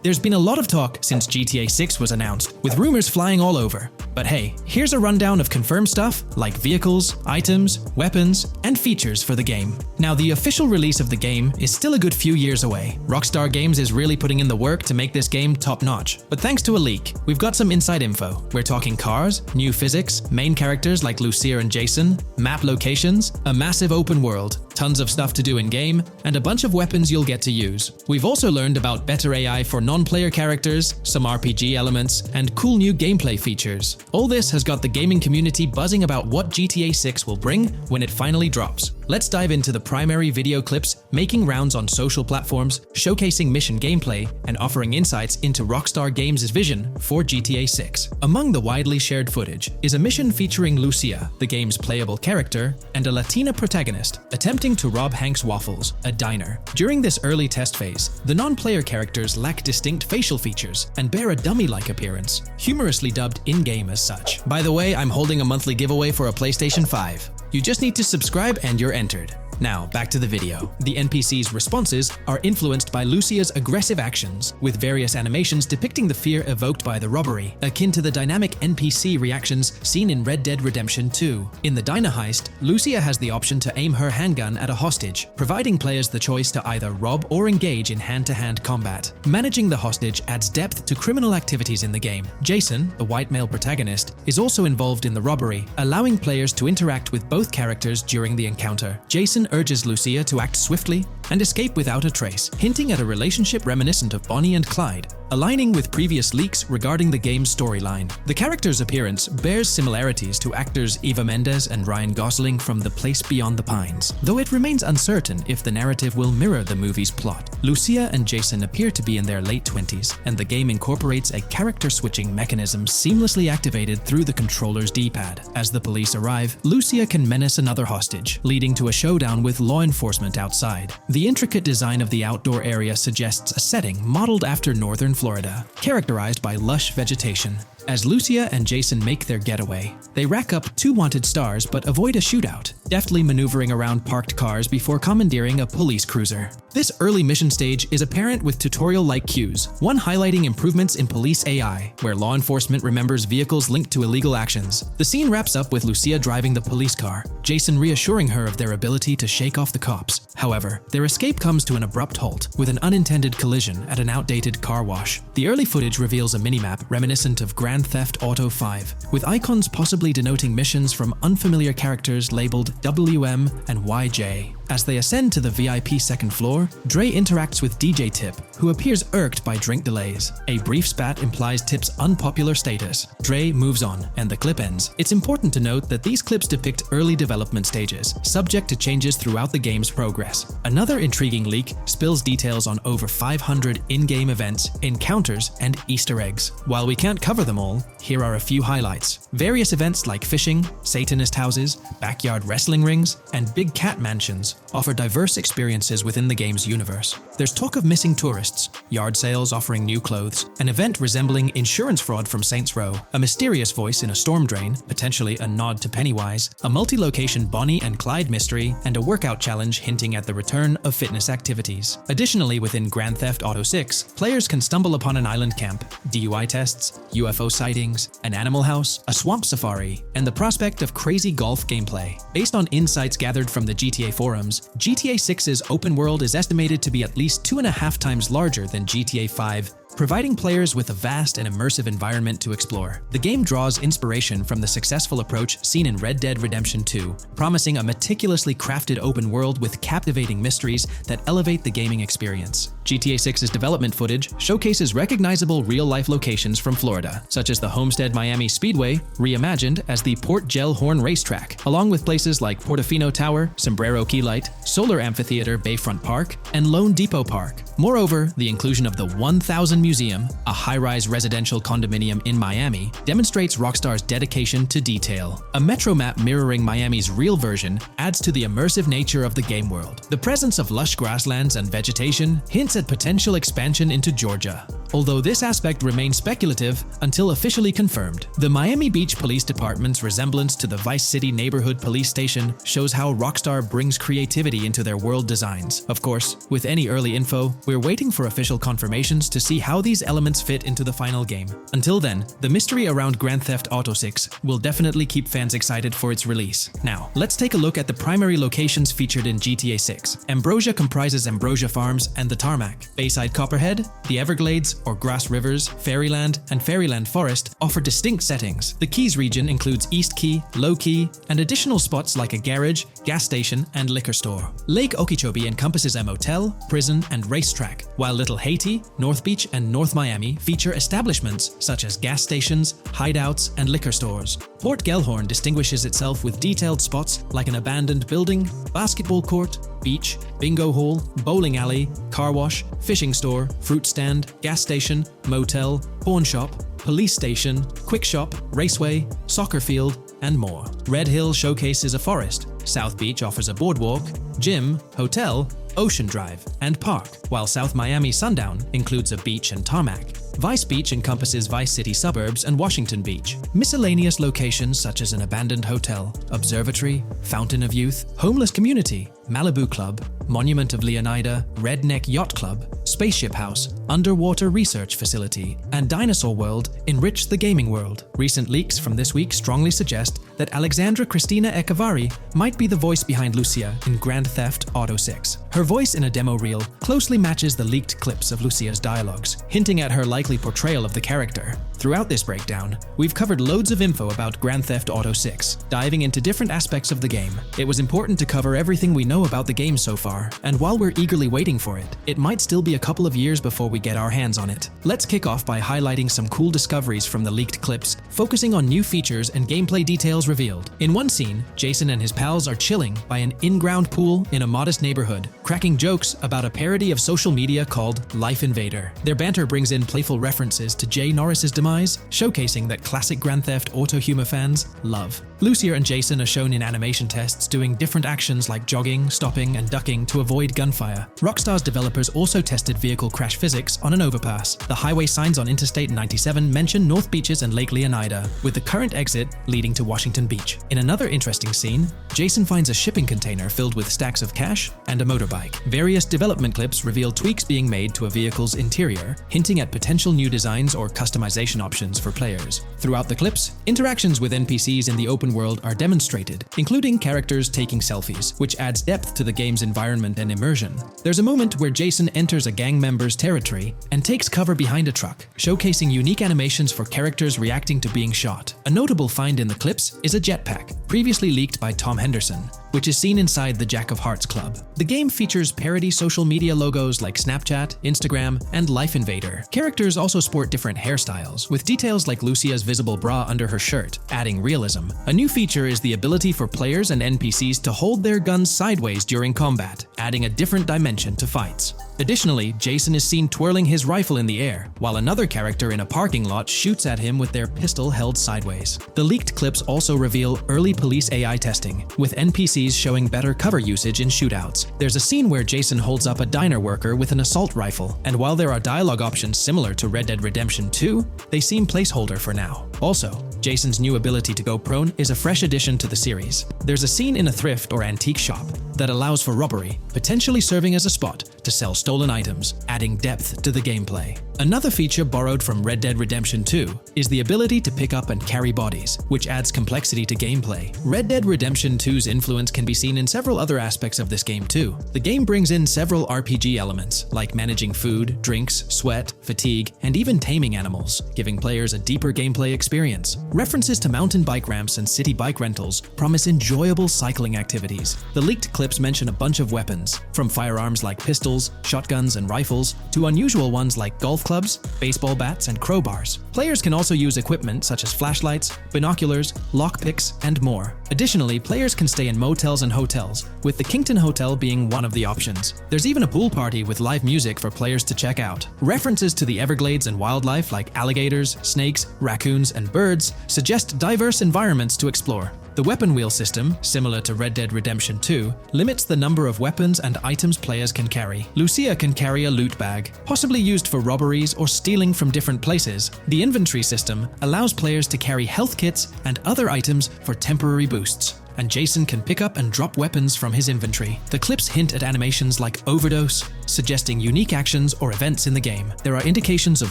There's been a lot of talk since GTA 6 was announced, with rumors flying all over. But hey, here's a rundown of confirmed stuff like vehicles, items, weapons, and features for the game. Now, the official release of the game is still a good few years away. Rockstar Games is really putting in the work to make this game top-notch. But thanks to a leak, we've got some inside info. We're talking cars, new physics, main characters like Lucia and Jason, map locations, a massive open world, tons of stuff to do in-game, and a bunch of weapons you'll get to use. We've also learned about better AI for non-player characters, some RPG elements, and cool new gameplay features. All this has got the gaming community buzzing about what GTA 6 will bring when it finally drops. Let's dive into the primary video clips making rounds on social platforms, showcasing mission gameplay, and offering insights into Rockstar Games' vision for GTA 6. Among the widely shared footage is a mission featuring Lucia, the game's playable character, and a Latina protagonist attempting to rob Hank's Waffles, a diner. During this early test phase, the non-player characters lack distinct facial features and bear a dummy-like appearance, humorously dubbed in-game as such. By the way, I'm holding a monthly giveaway for a PlayStation 5. You just need to subscribe and you're entered. Now, back to the video. The NPC's responses are influenced by Lucia's aggressive actions, with various animations depicting the fear evoked by the robbery, akin to the dynamic NPC reactions seen in Red Dead Redemption 2. In the diner heist, Lucia has the option to aim her handgun at a hostage, providing players the choice to either rob or engage in hand-to-hand combat. Managing the hostage adds depth to criminal activities in the game. Jason, the white male protagonist, is also involved in the robbery, allowing players to interact with both characters during the encounter. Jason urges Lucia to act swiftly and escape without a trace, hinting at a relationship reminiscent of Bonnie and Clyde, aligning with previous leaks regarding the game's storyline. The character's appearance bears similarities to actors Eva Mendes and Ryan Gosling from The Place Beyond the Pines, though it remains uncertain if the narrative will mirror the movie's plot. Lucia and Jason appear to be in their late 20s, and the game incorporates a character-switching mechanism seamlessly activated through the controller's D-pad. As the police arrive, Lucia can menace another hostage, leading to a showdown with law enforcement outside. The intricate design of the outdoor area suggests a setting modeled after northern Florida, characterized by lush vegetation. As Lucia and Jason make their getaway, they rack up 2 wanted stars but avoid a shootout, deftly maneuvering around parked cars before commandeering a police cruiser. This early mission stage is apparent with tutorial-like cues, one highlighting improvements in police AI, where law enforcement remembers vehicles linked to illegal actions. The scene wraps up with Lucia driving the police car, Jason reassuring her of their ability to shake off the cops. However, their escape comes to an abrupt halt, with an unintended collision at an outdated car wash. The early footage reveals a minimap reminiscent of Grand Theft Auto 5, with icons possibly denoting missions from unfamiliar characters labeled WM and YJ. As they ascend to the VIP second floor, Dre interacts with DJ Tip, who appears irked by drink delays. A brief spat implies Tip's unpopular status. Dre moves on, and the clip ends. It's important to note that these clips depict early development stages, subject to changes throughout the game's progress. Another intriguing leak spills details on over 500 in-game events, encounters, and Easter eggs. While we can't cover them all, here are a few highlights. Various events like fishing, Satanist houses, backyard wrestling rings, and big cat mansions offer diverse experiences within the game's universe. There's talk of missing tourists, yard sales offering new clothes, an event resembling insurance fraud from Saints Row, a mysterious voice in a storm drain, potentially a nod to Pennywise, a multi-location Bonnie and Clyde mystery, and a workout challenge hinting at the return of fitness activities. Additionally, within Grand Theft Auto 6, players can stumble upon an island camp, DUI tests, UFO sightings, an animal house, a swamp safari, and the prospect of crazy golf gameplay. Based on insights gathered from the GTA forums, GTA 6's open world is estimated to be at least 2.5 times larger than GTA 5, providing players with a vast and immersive environment to explore. The game draws inspiration from the successful approach seen in Red Dead Redemption 2, promising a meticulously crafted open world with captivating mysteries that elevate the gaming experience. GTA 6's development footage showcases recognizable real-life locations from Florida, such as the Homestead Miami Speedway, reimagined as the Port Gel-Horn Racetrack, along with places like Portofino Tower, Sombrero Key Light, Solar Amphitheater Bayfront Park, and Lone Depot Park. Moreover, the inclusion of the 1000 Museum, a high-rise residential condominium in Miami, demonstrates Rockstar's dedication to detail. A metro map mirroring Miami's real version adds to the immersive nature of the game world. The presence of lush grasslands and vegetation hints at potential expansion into Georgia. although this aspect remains speculative until officially confirmed. The Miami Beach Police Department's resemblance to the Vice City Neighborhood Police Station shows how Rockstar brings creativity into their world designs. Of course, with any early info, we're waiting for official confirmations to see how these elements fit into the final game. Until then, the mystery around Grand Theft Auto 6 will definitely keep fans excited for its release. Now, let's take a look at the primary locations featured in GTA 6. Ambrosia comprises Ambrosia Farms and the Tarmac. Bayside Copperhead, the Everglades or Grass Rivers, Fairyland, and Fairyland Forest offer distinct settings. The Keys region includes East Key, Low Key, and additional spots like a garage, gas station, and liquor store. Lake Okeechobee encompasses a motel, prison, and racetrack, while Little Haiti, North Beach, and North Miami feature establishments such as gas stations, hideouts, and liquor stores. Port Gellhorn distinguishes itself with detailed spots like an abandoned building, basketball court, beach, bingo hall, bowling alley, car wash, fishing store, fruit stand, gas station, motel, pawn shop, police station, quick shop, raceway, soccer field, and more. Red Hill showcases a forest. South Beach offers a boardwalk, gym, hotel, Ocean Drive, and park, while South Miami Sundown includes a beach and tarmac. Vice Beach encompasses Vice City suburbs and Washington Beach. Miscellaneous locations such as an abandoned hotel, observatory, Fountain of Youth, homeless community, Malibu Club, Monument of Leonida, Redneck Yacht Club, Spaceship House, Underwater Research Facility, and Dinosaur World enrich the gaming world. Recent leaks from this week strongly suggest that Alexandra Christina Echevarri might be the voice behind Lucia in Grand Theft Auto 6. Her voice in a demo reel closely matches the leaked clips of Lucia's dialogues, hinting at her likely portrayal of the character. Throughout this breakdown, we've covered loads of info about Grand Theft Auto 6, diving into different aspects of the game. It was important to cover everything we know about the game so far, and while we're eagerly waiting for it, it might still be a couple of years before we get our hands on it. Let's kick off by highlighting some cool discoveries from the leaked clips, focusing on new features and gameplay details revealed. In one scene, Jason and his pals are chilling by an in-ground pool in a modest neighborhood, cracking jokes about a parody of social media called Life Invader. Their banter brings in playful references to Jay Norris's demise, showcasing that classic Grand Theft Auto humor fans love. Lucia and Jason are shown in animation tests doing different actions like jogging, stopping, and ducking to avoid gunfire. Rockstar's developers also tested vehicle crash physics on an overpass. The highway signs on Interstate 97 mention North Beaches and Lake Leonida, with the current exit leading to Washington Beach. In another interesting scene, Jason finds a shipping container filled with stacks of cash and a motorbike. Various development clips reveal tweaks being made to a vehicle's interior, hinting at potential new designs or customization options for players. Throughout the clips, interactions with NPCs in the open world are demonstrated, including characters taking selfies, which adds depth to the game's environment and immersion. There's a moment where Jason enters a gang member's territory and takes cover behind a truck, showcasing unique animations for characters reacting to being shot. A notable find in the clips is a jetpack, previously leaked by Tom Henderson, which is seen inside the Jack of Hearts Club. The game features parody social media logos like Snapchat, Instagram, and Life Invader. Characters also sport different hairstyles, with details like Lucia's visible bra under her shirt, adding realism. A new feature is the ability for players and NPCs to hold their guns sideways during combat, adding a different dimension to fights. Additionally, Jason is seen twirling his rifle in the air, while another character in a parking lot shoots at him with their pistol held sideways. The leaked clips also reveal early police AI testing, with NPCs showing better cover usage in shootouts. There's a scene where Jason holds up a diner worker with an assault rifle, and while there are dialogue options similar to Red Dead Redemption 2, they seem placeholder for now. Also, Jason's new ability to go prone is a fresh addition to the series. There's a scene in a thrift or antique shop that allows for robbery, potentially serving as a spot to sell stolen items, adding depth to the gameplay. Another feature borrowed from Red Dead Redemption 2 is the ability to pick up and carry bodies, which adds complexity to gameplay. Red Dead Redemption 2's influence can be seen in several other aspects of this game too. The game brings in several RPG elements, like managing food, drinks, sweat, fatigue, and even taming animals, giving players a deeper gameplay experience. References to mountain bike ramps and city bike rentals promise enjoyable cycling activities. The leaked clips mention a bunch of weapons, from firearms like pistols, shotguns, and rifles, to unusual ones like golf clubs, baseball bats, and crowbars. Players can also use equipment such as flashlights, binoculars, lockpicks, and more. Additionally, players can stay in motels and hotels, with the Kington Hotel being one of the options. There's even a pool party with live music for players to check out. References to the Everglades and wildlife like alligators, snakes, raccoons, and birds suggest diverse environments to explore. The weapon wheel system, similar to Red Dead Redemption 2, limits the number of weapons and items players can carry. Lucia can carry a loot bag, possibly used for robberies or stealing from different places. The inventory system allows players to carry health kits and other items for temporary boosts, and Jason can pick up and drop weapons from his inventory. The clips hint at animations like overdose, suggesting unique actions or events in the game. There are indications of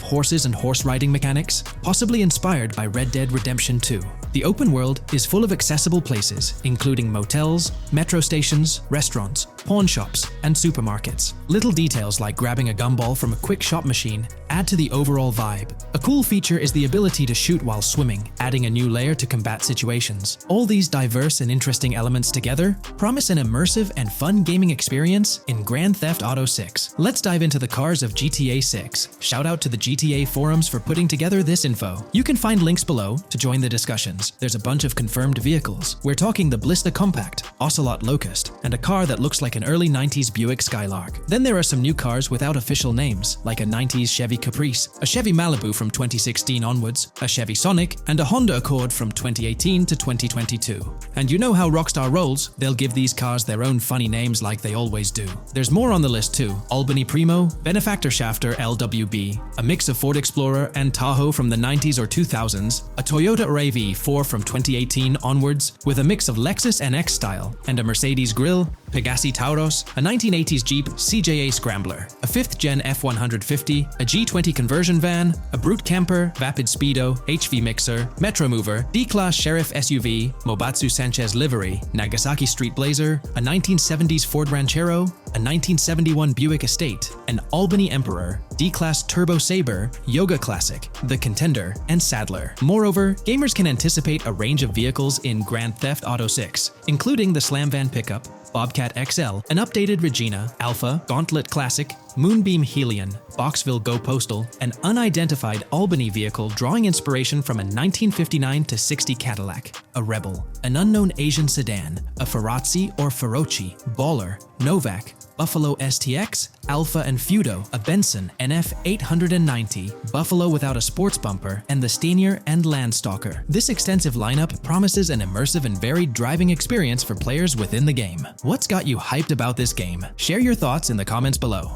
horses and horse riding mechanics, possibly inspired by Red Dead Redemption 2. The open world is full of accessible places, including motels, metro stations, restaurants, pawn shops, and supermarkets. Little details like grabbing a gumball from a quick shop machine add to the overall vibe. A cool feature is the ability to shoot while swimming, adding a new layer to combat situations. All these diverse and interesting elements together promise an immersive and fun gaming experience in Grand Theft Auto 6. Let's dive into the cars of GTA 6. Shout out to the GTA forums for putting together this info. You can find links below to join the discussions. There's a bunch of confirmed vehicles. We're talking the Blista Compact, Ocelot Locust, and a car that looks like an early 90s Buick Skylark. Then there are some new cars without official names, like a 90s Chevy Caprice, a Chevy Malibu from 2016 onwards, a Chevy Sonic, and a Honda Accord from 2018 to 2022. And you know how Rockstar rolls, they'll give these cars their own funny names like they always do. There's more on the list too. Albany Primo, Benefactor Shafter LWB, a mix of Ford Explorer and Tahoe from the 90s or 2000s, a Toyota RAV4 from 2018 onwards with a mix of Lexus NX style, and a Mercedes Grill, Pegassi Tauros, a 1980s Jeep CJA Scrambler, a 5th Gen F150, a G20 conversion van, a Brute Camper, Vapid Speedo, HV Mixer, Metro Mover, D-Class Sheriff SUV, Mobatsu Sanchez Livery, Nagasaki Street Blazer, a 1970s Ford Ranchero, a 1971 Buick Estate, an Albany Emperor, D-Class Turbo Sabre, Yoga Classic, the Contender, and Sadler. Moreover, gamers can anticipate a range of vehicles in Grand Theft Auto 6, including the Slam Van pickup, Bobcat XL, an updated Regina, Alpha, Gauntlet Classic, Moonbeam Helion, Boxville Go Postal, an unidentified Albany vehicle drawing inspiration from a 1959-60 Cadillac, a Rebel, an unknown Asian sedan, a Ferrazzi or Feroci, Baller, Novak, Buffalo STX, Alpha and Feudo, a Benson NF 890, Buffalo without a sports bumper, and the Stanier and Landstalker. This extensive lineup promises an immersive and varied driving experience for players within the game. What's got you hyped about this game? Share your thoughts in the comments below.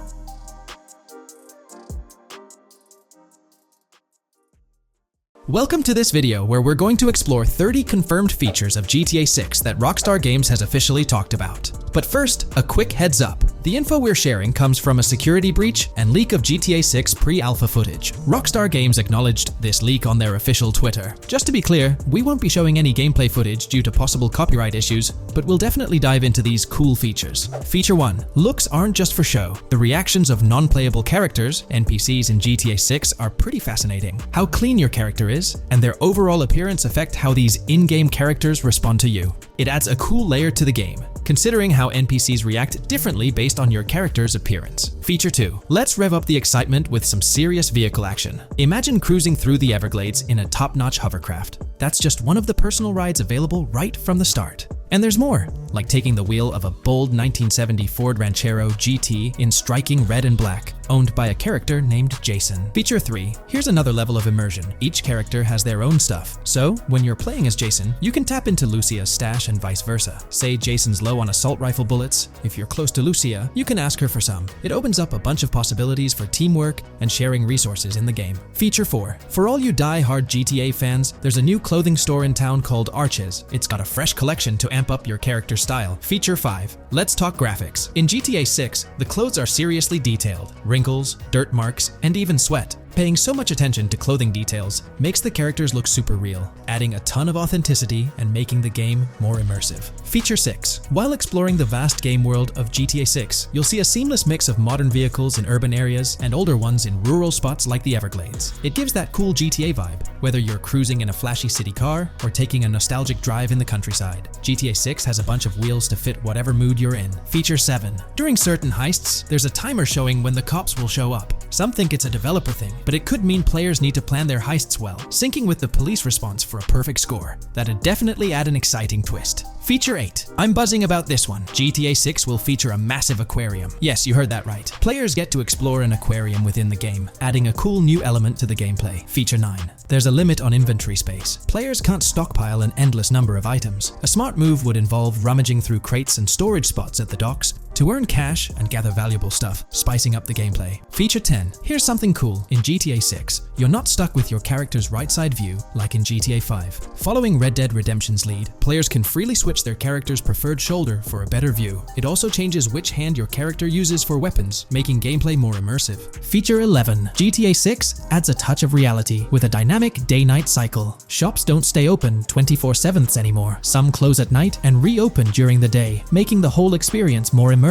Welcome to this video where we're going to explore 30 confirmed features of GTA 6 that Rockstar Games has officially talked about. But first, a quick heads up. The info we're sharing comes from a security breach and leak of GTA 6 pre-alpha footage. Rockstar Games acknowledged this leak on their official Twitter. Just to be clear, we won't be showing any gameplay footage due to possible copyright issues, but we'll definitely dive into these cool features. Feature 1. Looks aren't just for show. The reactions of non-playable characters, NPCs in GTA 6, are pretty fascinating. How clean your character is, and their overall appearance affect how these in-game characters respond to you. It adds a cool layer to the game, considering how NPCs react differently based on your character's appearance. Feature 2. Let's rev up the excitement with some serious vehicle action. Imagine cruising through the Everglades in a top-notch hovercraft. That's just one of the personal rides available right from the start. And there's more, like taking the wheel of a bold 1970 Ford Ranchero GT in striking red and black, owned by a character named Jason. Feature 3. Here's another level of immersion. Each character has their own stuff, so when you're playing as Jason, you can tap into Lucia's stash and vice versa. Say Jason's low on assault rifle bullets. If you're close to Lucia, you can ask her for some. It opens up a bunch of possibilities for teamwork and sharing resources in the game. Feature 4. For all you die-hard GTA fans, there's a new clothing store in town called Arches. It's got a fresh collection to amp up your character's style. Feature 5. Let's talk graphics. In GTA 6, the clothes are seriously detailed. Wrinkles, dirt marks, and even sweat. Paying so much attention to clothing details makes the characters look super real, adding a ton of authenticity and making the game more immersive. Feature 6. While exploring the vast game world of GTA 6, you'll see a seamless mix of modern vehicles in urban areas and older ones in rural spots like the Everglades. It gives that cool GTA vibe, whether you're cruising in a flashy city car or taking a nostalgic drive in the countryside. GTA 6 has a bunch of wheels to fit whatever mood you're in. Feature 7. During certain heists, there's a timer showing when the cops will show up. Some think it's a developer thing, but it could mean players need to plan their heists well, syncing with the police response for a perfect score. That'd definitely add an exciting twist. Feature 8. I'm buzzing about this one. GTA 6 will feature a massive aquarium. Yes, you heard that right. Players get to explore an aquarium within the game, adding a cool new element to the gameplay. Feature 9. There's a limit on inventory space. Players can't stockpile an endless number of items. A smart move would involve rummaging through crates and storage spots at the docks to earn cash and gather valuable stuff, spicing up the gameplay. Feature 10. Here's something cool. In GTA 6, you're not stuck with your character's right side view like in GTA 5. Following Red Dead Redemption's lead, players can freely switch their character's preferred shoulder for a better view. It also changes which hand your character uses for weapons, making gameplay more immersive. Feature 11. GTA 6 adds a touch of reality with a dynamic day-night cycle. Shops don't stay open 24/7 anymore. Some close at night and reopen during the day, making the whole experience more immersive.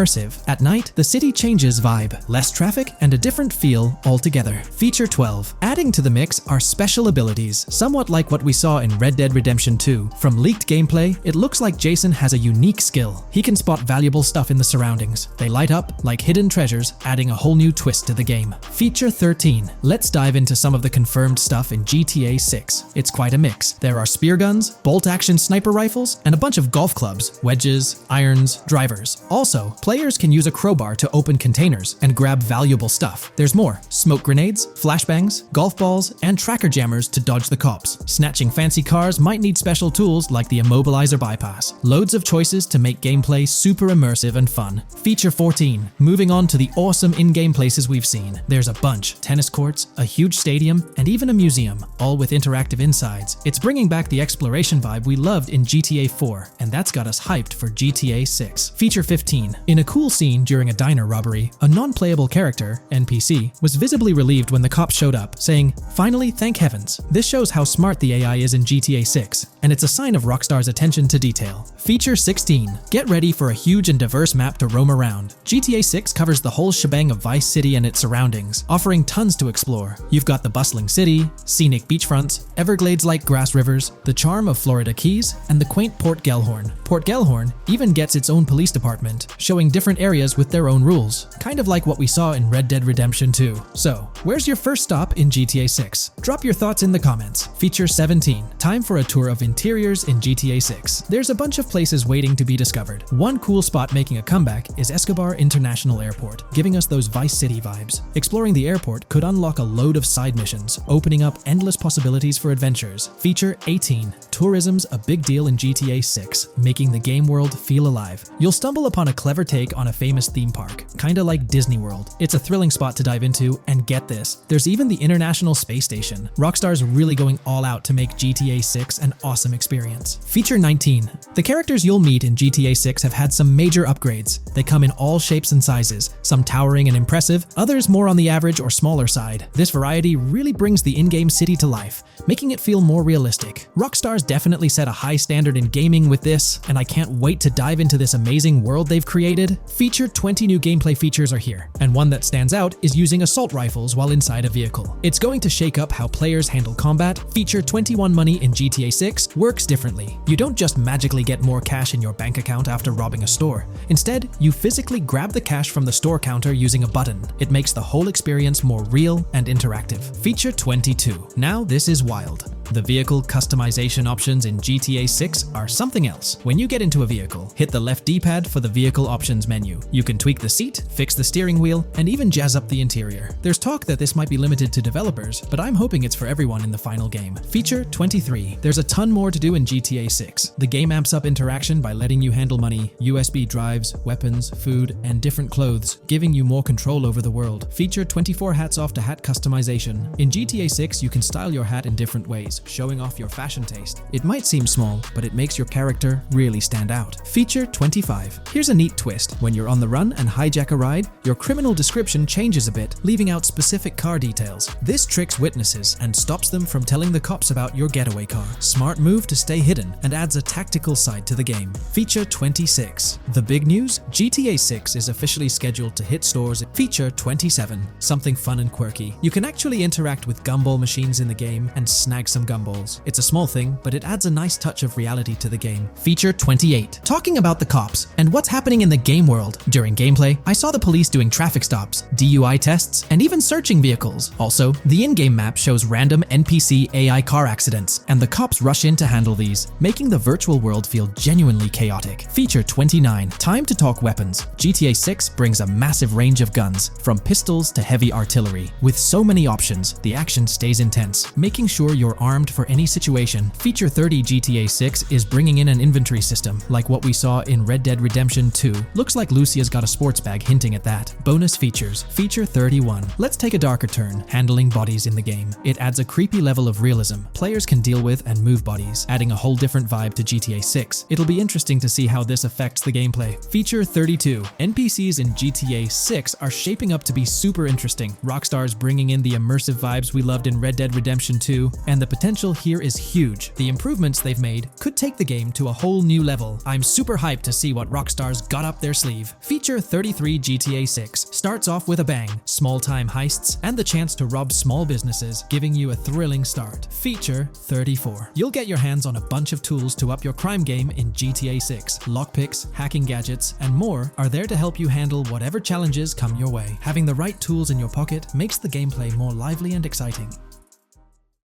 At night, the city changes vibe, less traffic, and a different feel altogether. Feature 12. Adding to the mix are special abilities, somewhat like what we saw in Red Dead Redemption 2. From leaked gameplay, it looks like Jason has a unique skill. He can spot valuable stuff in the surroundings. They light up like hidden treasures, adding a whole new twist to the game. Feature 13. Let's dive into some of the confirmed stuff in GTA 6. It's quite a mix. There are spear guns, bolt-action sniper rifles, and a bunch of golf clubs, wedges, irons, drivers. Also, players can use a crowbar to open containers and grab valuable stuff. There's more: smoke grenades, flashbangs, golf balls, and tracker jammers to dodge the cops. Snatching fancy cars might need special tools like the immobilizer bypass. Loads of choices to make gameplay super immersive and fun. Feature 14. Moving on to the awesome in-game places we've seen. There's a bunch: tennis courts, a huge stadium, and even a museum, all with interactive insides. It's bringing back the exploration vibe we loved in GTA 4, and that's got us hyped for GTA 6. Feature 15. In a cool scene during a diner robbery, a non-playable character, NPC, was visibly relieved when the cops showed up, saying, "Finally, thank heavens." This shows how smart the AI is in GTA 6, and it's a sign of Rockstar's attention to detail. Feature 16. Get ready for a huge and diverse map to roam around. GTA 6 covers the whole shebang of Vice City and its surroundings, offering tons to explore. You've got the bustling city, scenic beachfronts, Everglades-like grass rivers, the charm of Florida Keys, and the quaint Port Gellhorn. Port Gellhorn even gets its own police department, showing different areas with their own rules, kind of like what we saw in Red Dead Redemption 2. So, where's your first stop in GTA 6? Drop your thoughts in the comments. Feature 17. Time for a tour of interiors in GTA 6. There's a bunch of places waiting to be discovered. One cool spot making a comeback is Escobar International Airport, giving us those Vice City vibes. Exploring the airport could unlock a load of side missions, opening up endless possibilities for adventures. Feature 18. Tourism's a big deal in GTA 6, making the game world feel alive. You'll stumble upon a clever take on a famous theme park, kinda like Disney World. It's a thrilling spot to dive into, and get this, there's even the International Space Station. Rockstar's really going all out to make GTA 6 an awesome experience. Feature 19. The characters you'll meet in GTA 6 have had some major upgrades. They come in all shapes and sizes, some towering and impressive, others more on the average or smaller side. This variety really brings the in-game city to life, making it feel more realistic. Rockstar's definitely set a high standard in gaming with this, and I can't wait to dive into this amazing world they've created. Feature 20 new gameplay features are here, and one that stands out is using assault rifles while inside a vehicle. It's going to shake up how players handle combat. Feature 21 money in GTA 6 works differently. You don't just magically get more cash in your bank account after robbing a store. Instead, you physically grab the cash from the store counter using a button. It makes the whole experience more real and interactive. Feature 22. Now this is wild. The vehicle customization options in GTA 6 are something else. When you get into a vehicle, hit the left D-pad for the vehicle options menu. You can tweak the seat, fix the steering wheel, and even jazz up the interior. There's talk that this might be limited to developers, but I'm hoping it's for everyone in the final game. Feature 23. There's a ton more to do in GTA 6. The game amps up interaction by letting you handle money, USB drives, weapons, food, and different clothes, giving you more control over the world. Feature 24 hats off to hat customization. In GTA 6, you can style your hat in different ways, showing off your fashion taste. It might seem small, but it makes your character really stand out. Feature 25. Here's a neat twist. When you're on the run and hijack a ride, your criminal description changes a bit, leaving out specific car details. This tricks witnesses and stops them from telling the cops about your getaway car. Smart move to stay hidden and adds a tactical side to the game. Feature 26. The big news? GTA 6 is officially scheduled to hit stores. Feature 27. Something fun and quirky. You can actually interact with gumball machines in the game and snag some random gumballs. It's a small thing, but it adds a nice touch of reality to the game. Feature 28. Talking about the cops and what's happening in the game world. During gameplay, I saw the police doing traffic stops, DUI tests, and even searching vehicles. Also, the in-game map shows random NPC AI car accidents, and the cops rush in to handle these, making the virtual world feel genuinely chaotic. Feature 29. Time to talk weapons. GTA 6 brings a massive range of guns, from pistols to heavy artillery. With so many options, the action stays intense, making sure you're armed for any situation. Feature 30. GTA 6 is bringing in an inventory system, like what we saw in Red Dead Redemption 2. Looks like Lucia's got a sports bag hinting at that. Bonus features. Feature 31. Let's take a darker turn, handling bodies in the game. It adds a creepy level of realism players can deal with and move bodies, adding a whole different vibe to GTA 6. It'll be interesting to see how this affects the gameplay. Feature 32. NPCs in GTA 6 are shaping up to be super interesting. Rockstar's bringing in the immersive vibes we loved in Red Dead Redemption 2, and the potential here is huge. The improvements they've made could take the game to a whole new level. I'm super hyped to see what Rockstar's got up their sleeve. Feature 33. GTA 6 starts off with a bang, small-time heists, and the chance to rob small businesses, giving you a thrilling start. Feature 34. You'll get your hands on a bunch of tools to up your crime game in GTA 6. Lockpicks, hacking gadgets, and more are there to help you handle whatever challenges come your way. Having the right tools in your pocket makes the gameplay more lively and exciting.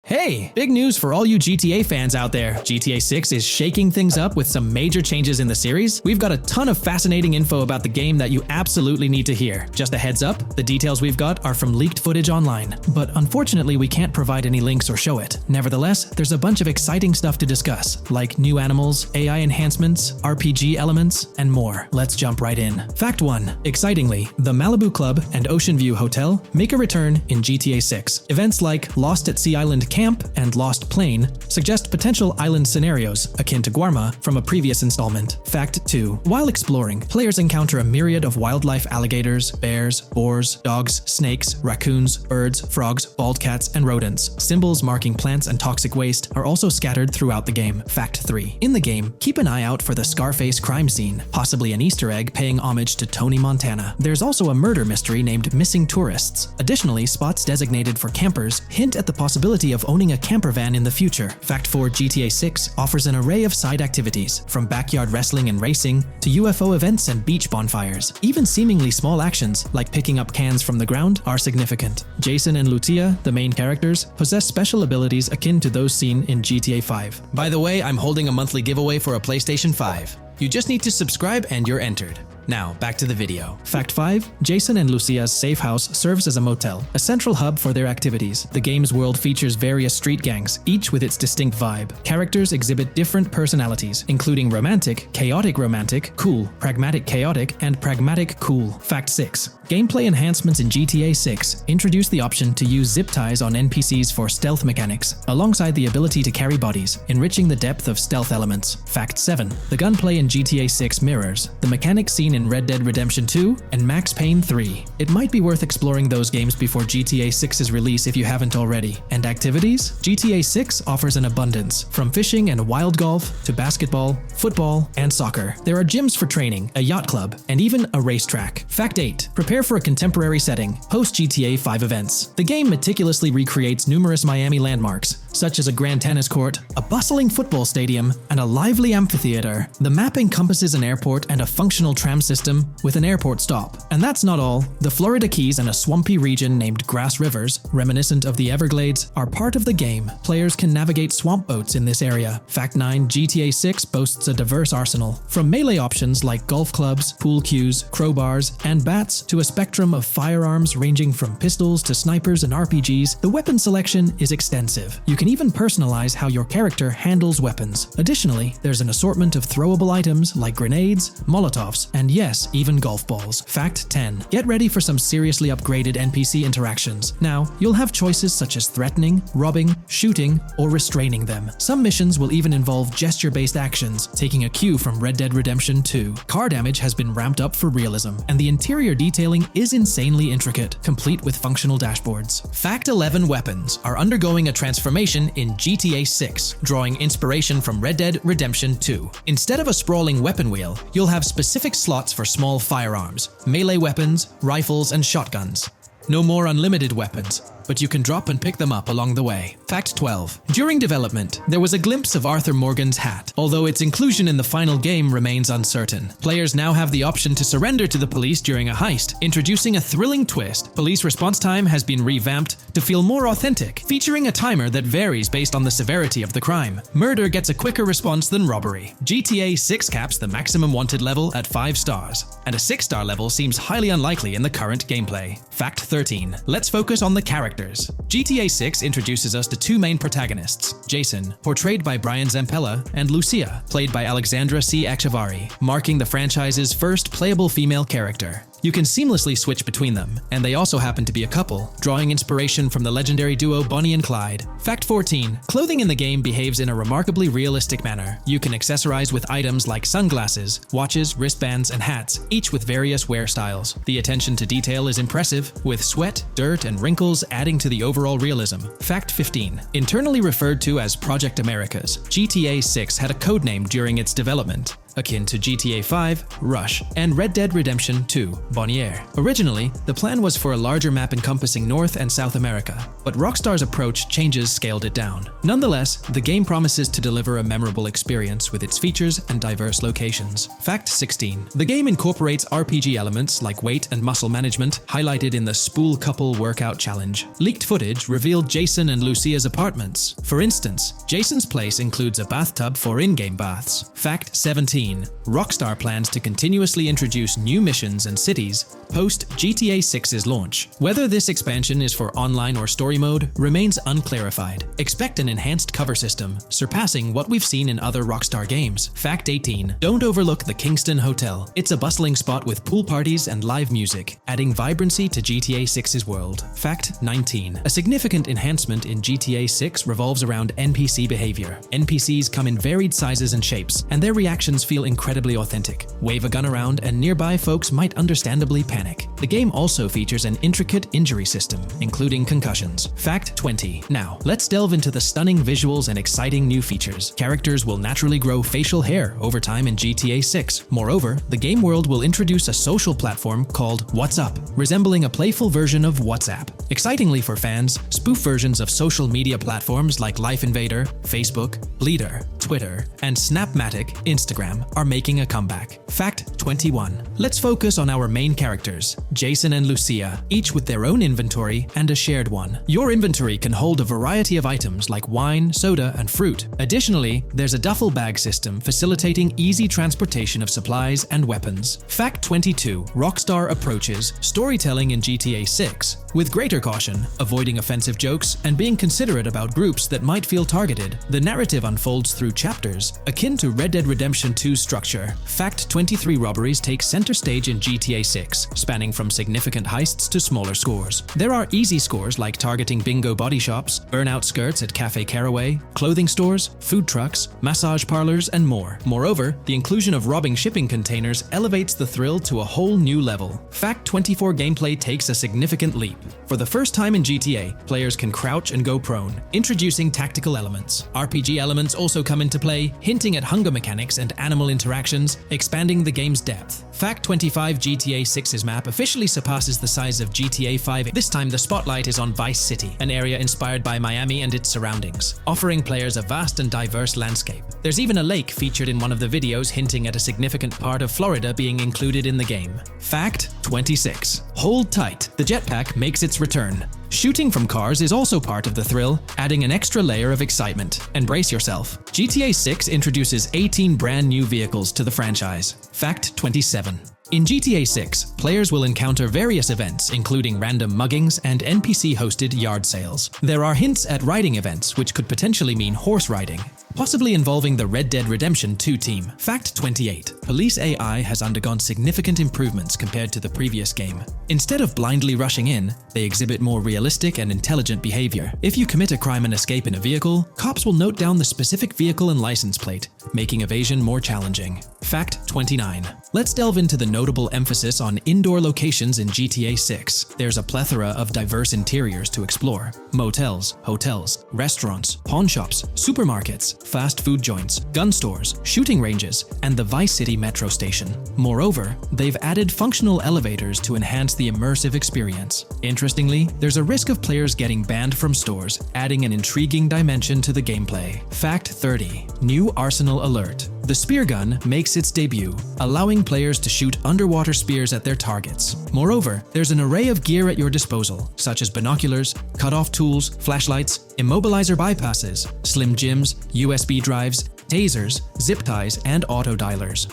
Hey, big news for all you GTA fans out there. GTA 6 is shaking things up with some major changes in the series. We've got a ton of fascinating info about the game that you absolutely need to hear. Just a heads up, the details we've got are from leaked footage online, but unfortunately we can't provide any links or show it. Nevertheless, there's a bunch of exciting stuff to discuss, like new animals, AI enhancements, RPG elements, and more. Let's jump right in. Fact 1. Excitingly, the Malibu Club and Ocean View Hotel make a return in GTA 6. Events like Lost at Sea Island Camp and Lost Plane suggest potential island scenarios akin to Guarma from a previous installment. Fact 2. While exploring, players encounter a myriad of wildlife: alligators, bears, boars, dogs, snakes, raccoons, birds, frogs, bald cats, and rodents. Symbols marking plants and toxic waste are also scattered throughout the game. Fact 3. In the game, keep an eye out for the Scarface crime scene, possibly an Easter egg paying homage to Tony Montana. There's also a murder mystery named Missing Tourists. Additionally, spots designated for campers hint at the possibility of owning a camper van in the future. Fact 4. GTA 6 offers an array of side activities, from backyard wrestling and racing to UFO events and beach bonfires. Even seemingly small actions, like picking up cans from the ground, are significant. Jason and Lucia, the main characters, possess special abilities akin to those seen in GTA 5. By the way, I'm holding a monthly giveaway for a PlayStation 5. You just need to subscribe and you're entered. Now, back to the video. Fact 5. Jason and Lucia's safe house serves as a motel, a central hub for their activities. The game's world features various street gangs, each with its distinct vibe. Characters exhibit different personalities, including romantic, chaotic romantic, cool, pragmatic chaotic, and pragmatic cool. Fact 6. Gameplay enhancements in GTA 6 introduce the option to use zip ties on NPCs for stealth mechanics, alongside the ability to carry bodies, enriching the depth of stealth elements. Fact 7. The gunplay in GTA 6 mirrors the mechanics seen in Red Dead Redemption 2 and Max Payne 3. It might be worth exploring those games before GTA 6's release if you haven't already. And activities? GTA 6 offers an abundance, from fishing and wild golf to basketball, football, and soccer. There are gyms for training, a yacht club, and even a racetrack. Fact 8. Prepare for a contemporary setting, post-GTA 5 events. The game meticulously recreates numerous Miami landmarks, such as a grand tennis court, a bustling football stadium, and a lively amphitheater. The map encompasses an airport and a functional tram system with an airport stop. And that's not all. The Florida Keys and a swampy region named Grass Rivers, reminiscent of the Everglades, are part of the game. Players can navigate swamp boats in this area. Fact 9. GTA 6 boasts a diverse arsenal, from melee options like golf clubs, pool cues, crowbars, and bats to a spectrum of firearms ranging from pistols to snipers and RPGs. The weapon selection is extensive. You can even personalize how your character handles weapons. Additionally, there's an assortment of throwable items like grenades, Molotovs, and yes, even golf balls. Fact 10. Get ready for some seriously upgraded NPC interactions. Now, you'll have choices such as threatening, robbing, shooting, or restraining them. Some missions will even involve gesture-based actions, taking a cue from Red Dead Redemption 2. Car damage has been ramped up for realism, and the interior detailing is insanely intricate, complete with functional dashboards. Fact 11. Weapons are undergoing a transformation in GTA 6, drawing inspiration from Red Dead Redemption 2. Instead of a sprawling weapon wheel, you'll have specific slots for small firearms, melee weapons, rifles, and shotguns. No more unlimited weapons. but you can drop and pick them up along the way. Fact 12. During development, there was a glimpse of Arthur Morgan's hat, although its inclusion in the final game remains uncertain. Players now have the option to surrender to the police during a heist, introducing a thrilling twist. Police response time has been revamped to feel more authentic, featuring a timer that varies based on the severity of the crime. Murder gets a quicker response than robbery. GTA 6 caps the maximum wanted level at 5 stars, and a 6-star level seems highly unlikely in the current gameplay. Fact 13. Let's focus on the characters. GTA 6 introduces us to two main protagonists, Jason, portrayed by Brian Zampella, and Lucia, played by Alexandra C. Echevarri, marking the franchise's first playable female character. You can seamlessly switch between them, and they also happen to be a couple, drawing inspiration from the legendary duo Bonnie and Clyde. Fact 14. Clothing in the game behaves in a remarkably realistic manner. You can accessorize with items like sunglasses, watches, wristbands, and hats, each with various wear styles. The attention to detail is impressive, with sweat, dirt, and wrinkles adding to the overall realism. Fact 15. Internally referred to as Project Americas, GTA 6 had a codename during its development, akin to GTA 5, Rush, and Red Dead Redemption 2, Bonnier. Originally, the plan was for a larger map encompassing North and South America, but Rockstar's approach changes scaled it down. Nonetheless, the game promises to deliver a memorable experience with its features and diverse locations. Fact 16. The game incorporates RPG elements like weight and muscle management, highlighted in the Spool Couple Workout Challenge. Leaked footage revealed Jason and Lucia's apartments. For instance, Jason's place includes a bathtub for in-game baths. Fact 17. Rockstar plans to continuously introduce new missions and cities post GTA 6's launch. Whether this expansion is for online or story mode remains unclarified. Expect an enhanced cover system, surpassing what we've seen in other Rockstar games. Fact 18. Don't overlook the Kingston Hotel. It's a bustling spot with pool parties and live music, adding vibrancy to GTA 6's world. Fact 19. A significant enhancement in GTA 6 revolves around NPC behavior. NPCs come in varied sizes and shapes, and their reactions feel incredibly authentic. Wave a gun around and nearby folks might understandably panic. The game also features an intricate injury system, including concussions. Fact 20. Now, let's delve into the stunning visuals and exciting new features. Characters will naturally grow facial hair over time in GTA 6. Moreover, the game world will introduce a social platform called What's Up, resembling a playful version of WhatsApp. Excitingly for fans, spoof versions of social media platforms like Life Invader, Facebook, Bleeder, Twitter, and Snapmatic, Instagram, are making a comeback. Fact 21. Let's focus on our main characters, Jason and Lucia, each with their own inventory and a shared one. Your inventory can hold a variety of items like wine, soda, and fruit. Additionally, there's a duffel bag system facilitating easy transportation of supplies and weapons. Fact 22. Rockstar approaches storytelling in GTA 6 with greater caution, avoiding offensive jokes and being considerate about groups that might feel targeted. The narrative unfolds through chapters, akin to Red Dead Redemption 2's structure. Fact 23. Robberies take center stage in GTA 6, spanning from significant heists to smaller scores. There are easy scores like targeting bingo body shops, burnout skirts at Cafe Caraway, clothing stores, food trucks, massage parlors, and more. Moreover, the inclusion of robbing shipping containers elevates the thrill to a whole new level. Fact 24. Gameplay takes a significant leap. For the first time in GTA, players can crouch and go prone, introducing tactical elements. RPG elements also come into play, hinting at hunger mechanics and animal interactions, expanding the game's depth. Fact 25. GTA 6's map officially surpasses the size of GTA 5. This time the spotlight is on Vice City, an area inspired by Miami and its surroundings, offering players a vast and diverse landscape. There's even a lake featured in one of the videos, hinting at a significant part of Florida being included in the game. Fact 26. Hold tight, the jetpack makes its return. Shooting from cars is also part of the thrill, adding an extra layer of excitement. And brace yourself. GTA 6 introduces 18 brand new vehicles to the franchise. Fact 27. In GTA 6, players will encounter various events, including random muggings and NPC-hosted yard sales. There are hints at riding events, which could potentially mean horse riding, possibly involving the Red Dead Redemption 2 team. Fact 28. Police AI has undergone significant improvements compared to the previous game. Instead of blindly rushing in, they exhibit more realistic and intelligent behavior. If you commit a crime and escape in a vehicle, cops will note down the specific vehicle and license plate, making evasion more challenging. Fact 29. Let's delve into the notable emphasis on indoor locations in GTA 6. There's a plethora of diverse interiors to explore. Motels, hotels, restaurants, pawn shops, supermarkets, fast food joints, gun stores, shooting ranges, and the Vice City metro station. Moreover, they've added functional elevators to enhance the immersive experience. Interestingly, there's a risk of players getting banned from stores, adding an intriguing dimension to the gameplay. Fact 30. New Arsenal Alert. The spear gun makes its debut, allowing players to shoot underwater spears at their targets. Moreover, there's an array of gear at your disposal, such as binoculars, cut-off tools, flashlights, immobilizer bypasses, slim jims, USB drives, tasers, zip ties, and auto dialers.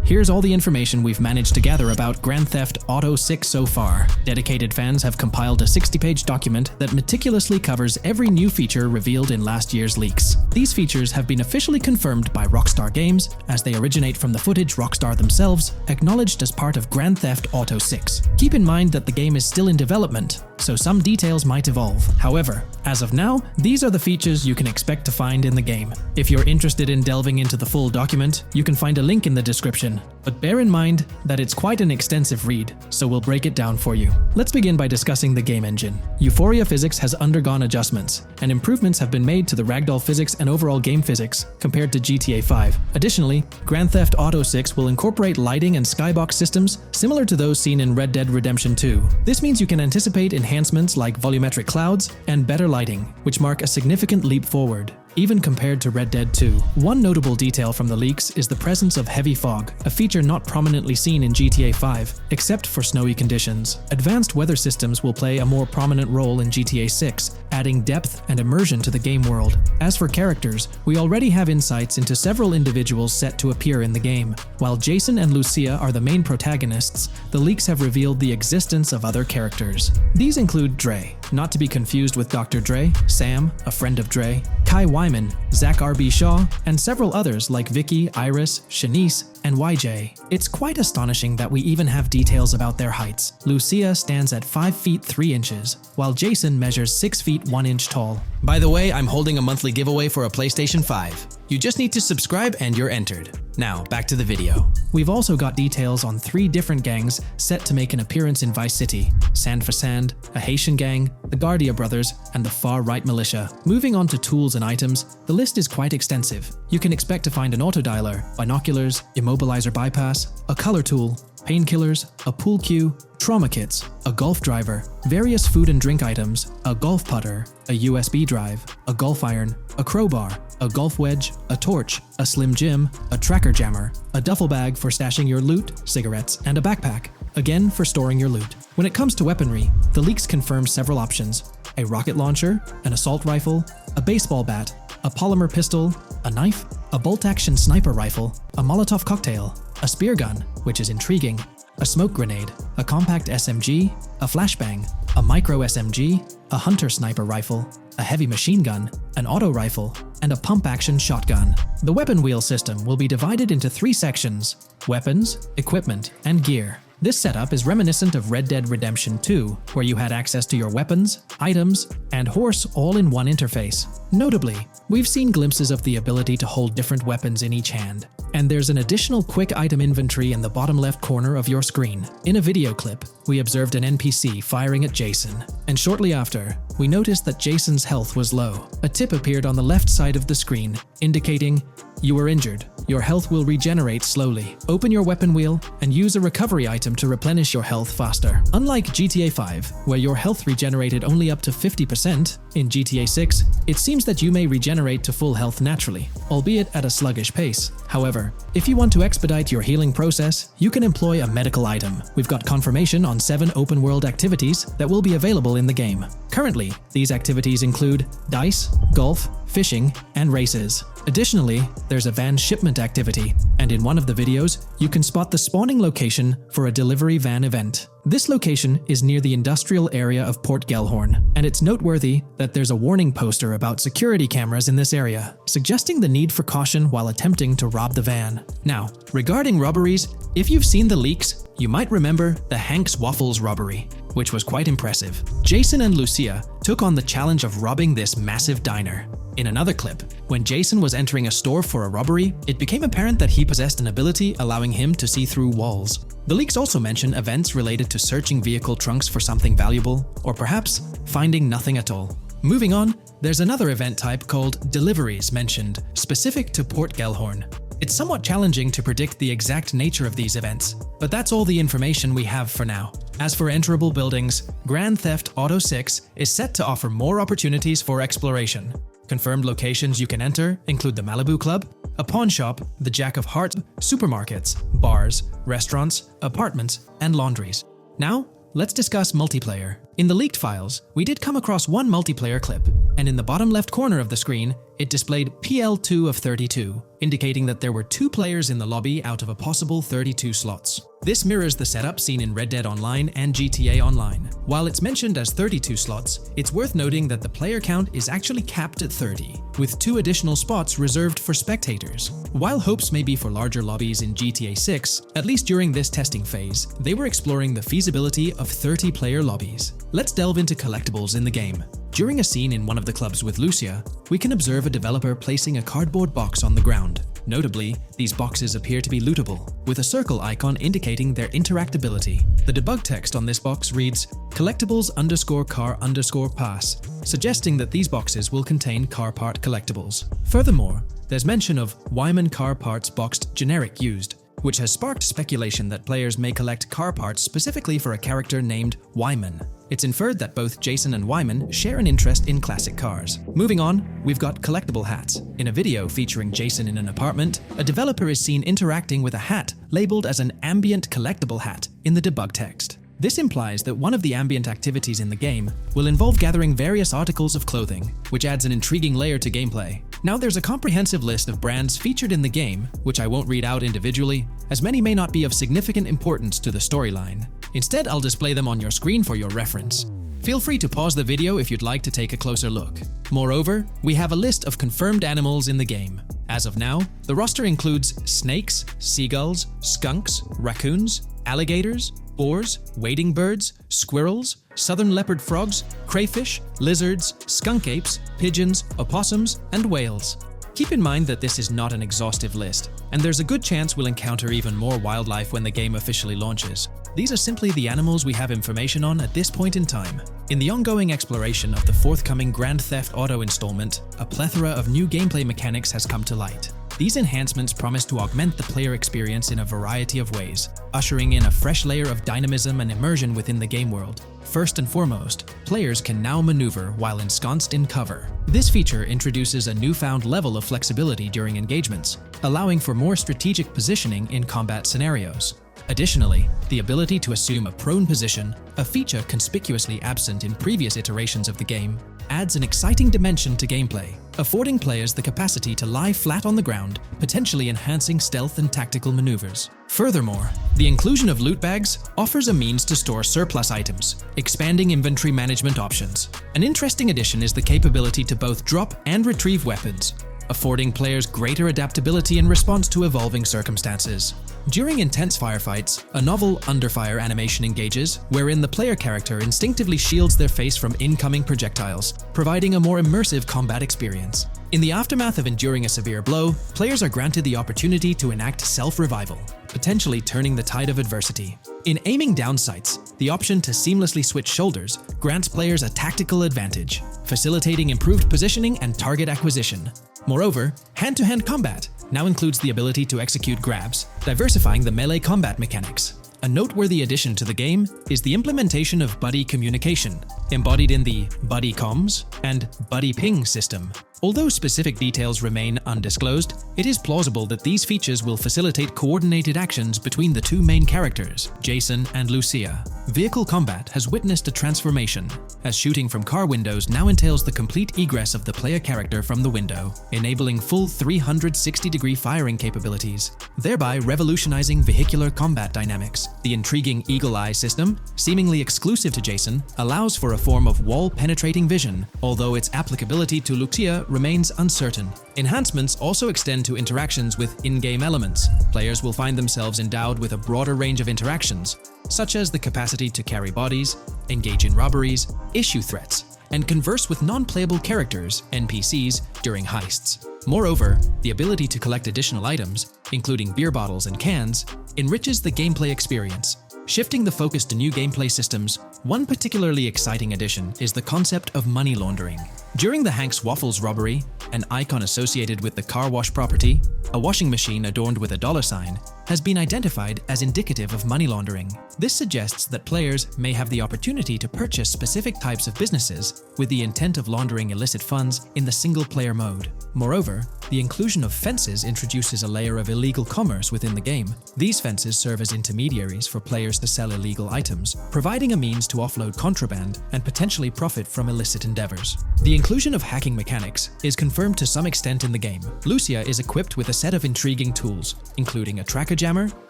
Here's all the information we've managed to gather about Grand Theft Auto 6 so far. Dedicated fans have compiled a 60-page document that meticulously covers every new feature revealed in last year's leaks. These features have been officially confirmed by Rockstar Games, as they originate from the footage Rockstar themselves acknowledged as part of Grand Theft Auto 6. Keep in mind that the game is still in development, so some details might evolve. However, as of now, these are the features you can expect to find in the game. If you're interested in delving into the full document, you can find a link in the description. But bear in mind that it's quite an extensive read, so we'll break it down for you. Let's begin by discussing the game engine. Euphoria physics has undergone adjustments, and improvements have been made to the ragdoll physics and overall game physics compared to GTA 5. Additionally, Grand Theft Auto 6 will incorporate lighting and skybox systems similar to those seen in Red Dead Redemption 2. This means you can anticipate enhancements like volumetric clouds and better lighting, which mark a significant leap forward, even compared to Red Dead 2. One notable detail from the leaks is the presence of heavy fog, a feature not prominently seen in GTA 5, except for snowy conditions. Advanced weather systems will play a more prominent role in GTA 6, adding depth and immersion to the game world. As for characters, we already have insights into several individuals set to appear in the game. While Jason and Lucia are the main protagonists, the leaks have revealed the existence of other characters. These include Dre, not to be confused with Dr. Dre, Sam, a friend of Dre, Kai Wyman, Zach R.B. Shaw, and several others like Vicky, Iris, Shanice, and YJ. It's quite astonishing that we even have details about their heights. Lucia stands at 5 feet 3 inches, while Jason measures 6 feet 1 inch tall. By the way, I'm holding a monthly giveaway for a PlayStation 5. You just need to subscribe and you're entered. Now, back to the video. We've also got details on 3 different gangs set to make an appearance in Vice City: Sand for Sand, a Haitian gang, the Guardia Brothers, and the Far-Right Militia. Moving on to tools and items, the list is quite extensive. You can expect to find an auto dialer, binoculars, immobilizer bypass, a color tool, painkillers, a pool cue, trauma kits, a golf driver, various food and drink items, a golf putter, a USB drive, a golf iron, a crowbar, a golf wedge, a torch, a slim jim, a tracker jammer, a duffel bag for stashing your loot, cigarettes, and a backpack, again for storing your loot. When it comes to weaponry, the leaks confirm several options: a rocket launcher, an assault rifle, a baseball bat, a polymer pistol, a knife, a bolt-action sniper rifle, a Molotov cocktail, a spear gun, which is intriguing, a smoke grenade, a compact SMG, a flashbang, a micro SMG, a hunter sniper rifle, a heavy machine gun, an auto rifle, and a pump-action shotgun. The weapon wheel system will be divided into 3 sections: weapons, equipment, and gear. This setup is reminiscent of Red Dead Redemption 2, where you had access to your weapons, items, and horse all in one interface. Notably, we've seen glimpses of the ability to hold different weapons in each hand, and there's an additional quick item inventory in the bottom left corner of your screen. In a video clip, we observed an NPC firing at Jason, and shortly after, we noticed that Jason's health was low. A tip appeared on the left side of the screen, indicating, "You were injured. Your health will regenerate slowly. Open your weapon wheel and use a recovery item to replenish your health faster." Unlike GTA 5, where your health regenerated only up to 50%, in GTA 6, it seems that you may regenerate to full health naturally, albeit at a sluggish pace. However, if you want to expedite your healing process, you can employ a medical item. We've got confirmation on 7 open-world activities that will be available in the game. Currently, these activities include dice, golf, fishing, and races. Additionally, there's a van shipment activity, and in one of the videos, you can spot the spawning location for a delivery van event. This location is near the industrial area of Port Gellhorn, and it's noteworthy that there's a warning poster about security cameras in this area, suggesting the need for caution while attempting to rob the van. Now, regarding robberies, if you've seen the leaks, you might remember the Hank's Waffles robbery. which was quite impressive. Jason and Lucia took on the challenge of robbing this massive diner. In another clip, when Jason was entering a store for a robbery, it became apparent that he possessed an ability allowing him to see through walls. The leaks also mention events related to searching vehicle trunks for something valuable, or perhaps finding nothing at all. Moving on, there's another event type called deliveries mentioned, specific to Port Gellhorn. It's somewhat challenging to predict the exact nature of these events, but that's all the information we have for now. As for enterable buildings, Grand Theft Auto 6 is set to offer more opportunities for exploration. Confirmed locations you can enter include the Malibu Club, a pawn shop, the Jack of Hearts, supermarkets, bars, restaurants, apartments, and laundries. Now, let's discuss multiplayer. In the leaked files, we did come across one multiplayer clip, and in the bottom left corner of the screen, it displayed PL2 of 32, indicating that there were 2 players in the lobby out of a possible 32 slots. This mirrors the setup seen in Red Dead Online and GTA Online. While it's mentioned as 32 slots, it's worth noting that the player count is actually capped at 30, with 2 additional spots reserved for spectators. While hopes may be for larger lobbies in GTA 6, at least during this testing phase, they were exploring the feasibility of 30-player lobbies. Let's delve into collectibles in the game. During a scene in one of the clubs with Lucia, we can observe a developer placing a cardboard box on the ground. Notably, these boxes appear to be lootable, with a circle icon indicating their interactability. The debug text on this box reads, collectibles_car_pass, suggesting that these boxes will contain car part collectibles. Furthermore, there's mention of Wyman car parts boxed generic used, which has sparked speculation that players may collect car parts specifically for a character named Wyman. It's inferred that both Jason and Wyman share an interest in classic cars. Moving on, we've got collectible hats. In a video featuring Jason in an apartment, a developer is seen interacting with a hat labeled as an ambient collectible hat in the debug text. This implies that one of the ambient activities in the game will involve gathering various articles of clothing, which adds an intriguing layer to gameplay. Now there's a comprehensive list of brands featured in the game, which I won't read out individually, as many may not be of significant importance to the storyline. Instead, I'll display them on your screen for your reference. Feel free to pause the video if you'd like to take a closer look. Moreover, we have a list of confirmed animals in the game. As of now, the roster includes snakes, seagulls, skunks, raccoons, alligators, boars, wading birds, squirrels, southern leopard frogs, crayfish, lizards, skunk apes, pigeons, opossums, and whales. Keep in mind that this is not an exhaustive list, and there's a good chance we'll encounter even more wildlife when the game officially launches. These are simply the animals we have information on at this point in time. In the ongoing exploration of the forthcoming Grand Theft Auto installment, a plethora of new gameplay mechanics has come to light. These enhancements promise to augment the player experience in a variety of ways, ushering in a fresh layer of dynamism and immersion within the game world. First and foremost, players can now maneuver while ensconced in cover. This feature introduces a newfound level of flexibility during engagements, allowing for more strategic positioning in combat scenarios. Additionally, the ability to assume a prone position, a feature conspicuously absent in previous iterations of the game, adds an exciting dimension to gameplay, affording players the capacity to lie flat on the ground, potentially enhancing stealth and tactical maneuvers. Furthermore, the inclusion of loot bags offers a means to store surplus items, expanding inventory management options. An interesting addition is the capability to both drop and retrieve weapons, affording players greater adaptability in response to evolving circumstances. During intense firefights, a novel under-fire animation engages, wherein the player character instinctively shields their face from incoming projectiles, providing a more immersive combat experience. In the aftermath of enduring a severe blow, players are granted the opportunity to enact self-revival, potentially turning the tide of adversity. In aiming down sights, the option to seamlessly switch shoulders grants players a tactical advantage, facilitating improved positioning and target acquisition. Moreover, hand-to-hand combat now includes the ability to execute grabs, diversifying the melee combat mechanics. A noteworthy addition to the game is the implementation of buddy communication, embodied in the Buddy Comms and Buddy Ping system. Although specific details remain undisclosed, it is plausible that these features will facilitate coordinated actions between the two main characters, Jason and Lucia. Vehicle combat has witnessed a transformation, as shooting from car windows now entails the complete egress of the player character from the window, enabling full 360-degree firing capabilities, thereby revolutionizing vehicular combat dynamics. The intriguing Eagle Eye system, seemingly exclusive to Jason, allows for a form of wall-penetrating vision, although its applicability to Lucia remains uncertain. Enhancements also extend to interactions with in-game elements. Players will find themselves endowed with a broader range of interactions, such as the capacity to carry bodies, engage in robberies, issue threats, and converse with non-playable characters, NPCs, during heists. Moreover, the ability to collect additional items, including beer bottles and cans, enriches the gameplay experience. Shifting the focus to new gameplay systems, one particularly exciting addition is the concept of money laundering. During the Hank's Waffles robbery, an icon associated with the car wash property, a washing machine adorned with a $sign, has been identified as indicative of money laundering. This suggests that players may have the opportunity to purchase specific types of businesses with the intent of laundering illicit funds in the single-player mode. Moreover, the inclusion of fences introduces a layer of illegal commerce within the game. These fences serve as intermediaries for players to sell illegal items, providing a means to offload contraband and potentially profit from illicit endeavors. The inclusion of hacking mechanics is confirmed to some extent in the game. Lucia is equipped with a set of intriguing tools, including a tracker jammer,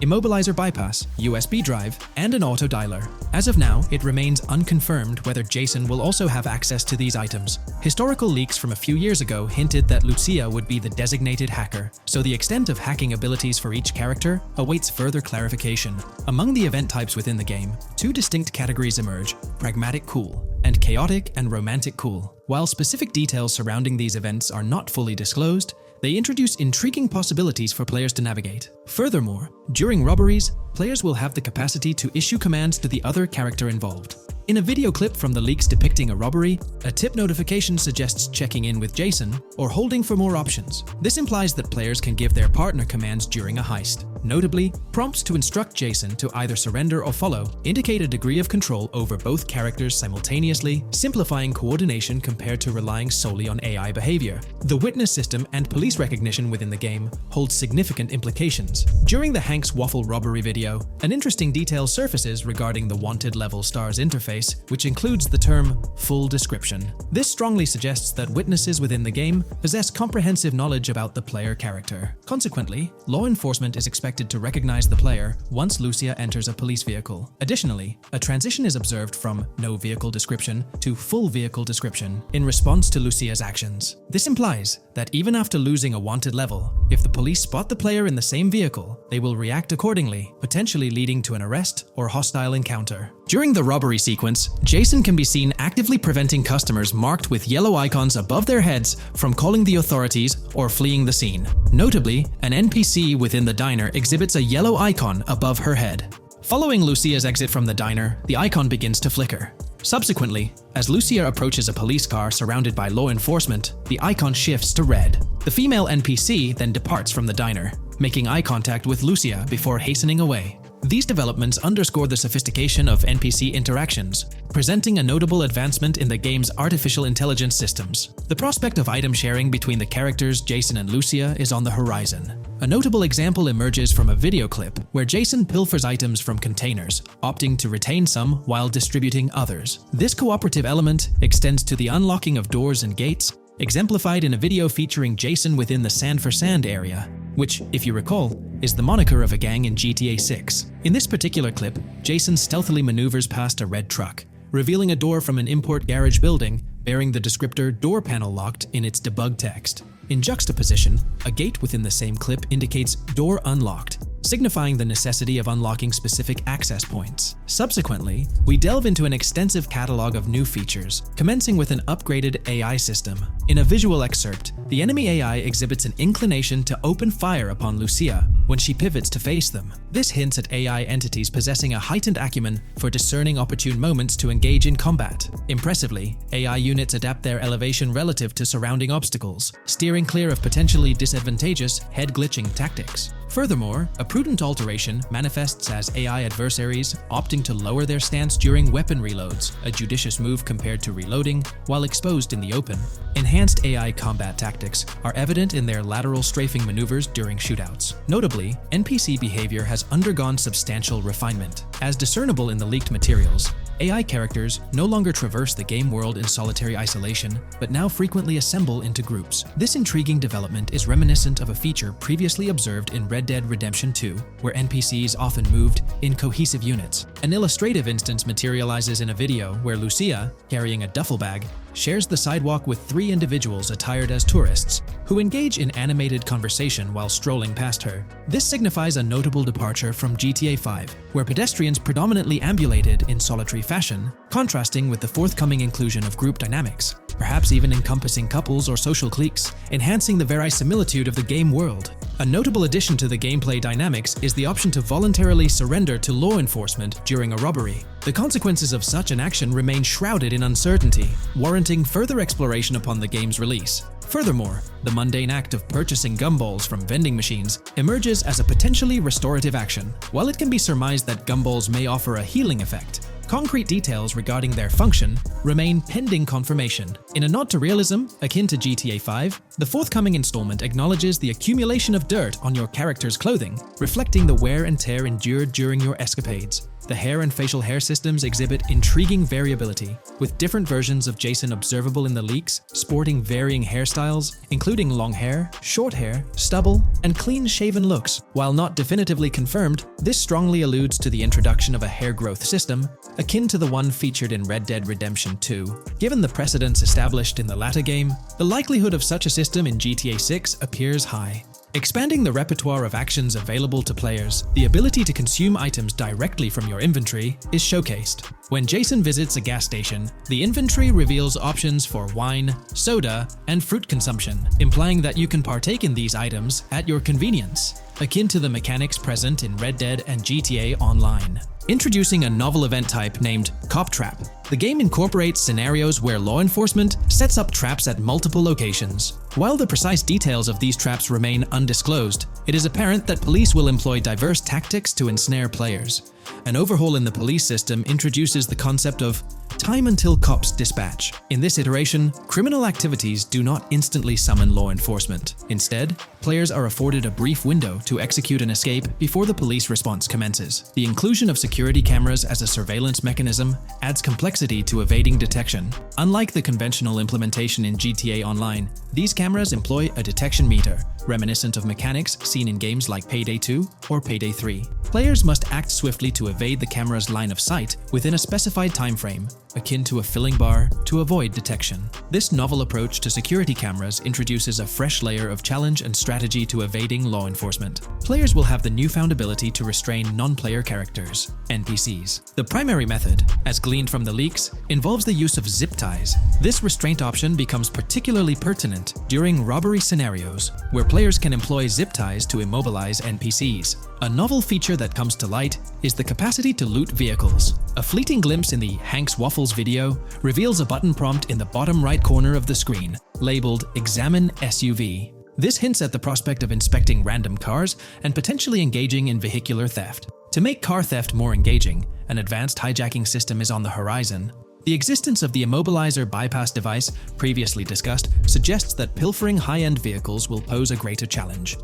immobilizer bypass, USB drive, and an auto dialer. As of now, it remains unconfirmed whether Jason will also have access to these items. Historical leaks from a few years ago hinted that Lucia would be the designated hacker, so the extent of hacking abilities for each character awaits further clarification. Among the event types within the game, two distinct categories emerge: pragmatic cool and chaotic and romantic cool. While specific details surrounding these events are not fully disclosed, they introduce intriguing possibilities for players to navigate. Furthermore, during robberies, players will have the capacity to issue commands to the other character involved. In a video clip from the leaks depicting a robbery, a tip notification suggests checking in with Jason or holding for more options. This implies that players can give their partner commands during a heist. Notably, prompts to instruct Jason to either surrender or follow indicate a degree of control over both characters simultaneously, simplifying coordination compared to relying solely on AI behavior. The witness system and police recognition within the game hold significant implications. During the Hank's Waffle robbery video, an interesting detail surfaces regarding the wanted level stars interface, which includes the term full description. This strongly suggests that witnesses within the game possess comprehensive knowledge about the player character. Consequently, law enforcement is expected to recognize the player once Lucia enters a police vehicle. Additionally, a transition is observed from no vehicle description to full vehicle description in response to Lucia's actions. This implies that even after losing a wanted level, if the police spot the player in the same vehicle, they will react accordingly, potentially leading to an arrest or hostile encounter. During the robbery sequence, Jason can be seen actively preventing customers marked with yellow icons above their heads from calling the authorities or fleeing the scene. Notably, an NPC within the diner exhibits a yellow icon above her head. Following Lucia's exit from the diner, the icon begins to flicker. Subsequently, as Lucia approaches a police car surrounded by law enforcement, the icon shifts to red. The female NPC then departs from the diner, making eye contact with Lucia before hastening away. These developments underscore the sophistication of NPC interactions, presenting a notable advancement in the game's artificial intelligence systems. The prospect of item sharing between the characters Jason and Lucia is on the horizon. A notable example emerges from a video clip where Jason pilfers items from containers, opting to retain some while distributing others. This cooperative element extends to the unlocking of doors and gates, exemplified in a video featuring Jason within the Sand for Sand area, which, if you recall, is the moniker of a gang in GTA 6. In this particular clip, Jason stealthily maneuvers past a red truck, revealing a door from an import garage building bearing the descriptor "door panel locked" in its debug text. In juxtaposition, a gate within the same clip indicates "door unlocked," signifying the necessity of unlocking specific access points. Subsequently, we delve into an extensive catalog of new features, commencing with an upgraded AI system. In a visual excerpt, the enemy AI exhibits an inclination to open fire upon Lucia when she pivots to face them. This hints at AI entities possessing a heightened acumen for discerning opportune moments to engage in combat. Impressively, AI units adapt their elevation relative to surrounding obstacles, steering clear of potentially disadvantageous head-glitching tactics. Furthermore, a prudent alteration manifests as AI adversaries opting to lower their stance during weapon reloads, a judicious move compared to reloading while exposed in the open. Enhanced AI combat tactics are evident in their lateral strafing maneuvers during shootouts. Notably, NPC behavior has undergone substantial refinement. As discernible in the leaked materials, AI characters no longer traverse the game world in solitary isolation, but now frequently assemble into groups. This intriguing development is reminiscent of a feature previously observed in Red Dead Redemption 2, where NPCs often moved in cohesive units. An illustrative instance materializes in a video where Lucia, carrying a duffel bag, shares the sidewalk with 3 individuals attired as tourists, who engage in animated conversation while strolling past her. This signifies a notable departure from GTA 5, where pedestrians predominantly ambulated in solitary fashion, contrasting with the forthcoming inclusion of group dynamics, perhaps even encompassing couples or social cliques, enhancing the verisimilitude of the game world. A notable addition to the gameplay dynamics is the option to voluntarily surrender to law enforcement during a robbery. The consequences of such an action remain shrouded in uncertainty, warranting further exploration upon the game's release. Furthermore, the mundane act of purchasing gumballs from vending machines emerges as a potentially restorative action. While it can be surmised that gumballs may offer a healing effect, concrete details regarding their function remain pending confirmation. In a nod to realism, akin to GTA 5, the forthcoming installment acknowledges the accumulation of dirt on your character's clothing, reflecting the wear and tear endured during your escapades. The hair and facial hair systems exhibit intriguing variability, with different versions of Jason observable in the leaks, sporting varying hairstyles, including long hair, short hair, stubble, and clean-shaven looks. While not definitively confirmed, this strongly alludes to the introduction of a hair growth system, akin to the one featured in Red Dead Redemption 2. Given the precedents established in the latter game, the likelihood of such a system in GTA 6 appears high. Expanding the repertoire of actions available to players, the ability to consume items directly from your inventory is showcased. When Jason visits a gas station, the inventory reveals options for wine, soda, and fruit consumption, implying that you can partake in these items at your convenience, akin to the mechanics present in Red Dead and GTA Online. Introducing a novel event type named Cop Trap, the game incorporates scenarios where law enforcement sets up traps at multiple locations. While the precise details of these traps remain undisclosed, it is apparent that police will employ diverse tactics to ensnare players. An overhaul in the police system introduces the concept of time until cops dispatch. In this iteration, criminal activities do not instantly summon law enforcement. Instead, players are afforded a brief window to execute an escape before the police response commences. The inclusion of security cameras as a surveillance mechanism adds complexity to evading detection. Unlike the conventional implementation in GTA Online, these cameras employ a detection meter, reminiscent of mechanics seen in games like Payday 2 or Payday 3. Players must act swiftly to evade the camera's line of sight within a specified time frame, akin to a filling bar, to avoid detection. This novel approach to security cameras introduces a fresh layer of challenge and strategy to evading law enforcement. Players will have the newfound ability to restrain non-player characters, NPCs. The primary method, as gleaned from the leaks, involves the use of zip ties. This restraint option becomes particularly pertinent during robbery scenarios, where players can employ zip ties to immobilize NPCs. A novel feature that comes to light is the capacity to loot vehicles. A fleeting glimpse in the Hank's Waffles video reveals a button prompt in the bottom right corner of the screen, labeled Examine SUV. This hints at the prospect of inspecting random cars and potentially engaging in vehicular theft. To make car theft more engaging, an advanced hijacking system is on the horizon. The existence of the Immobilizer bypass device, previously discussed, suggests that pilfering high-end vehicles will pose a greater challenge.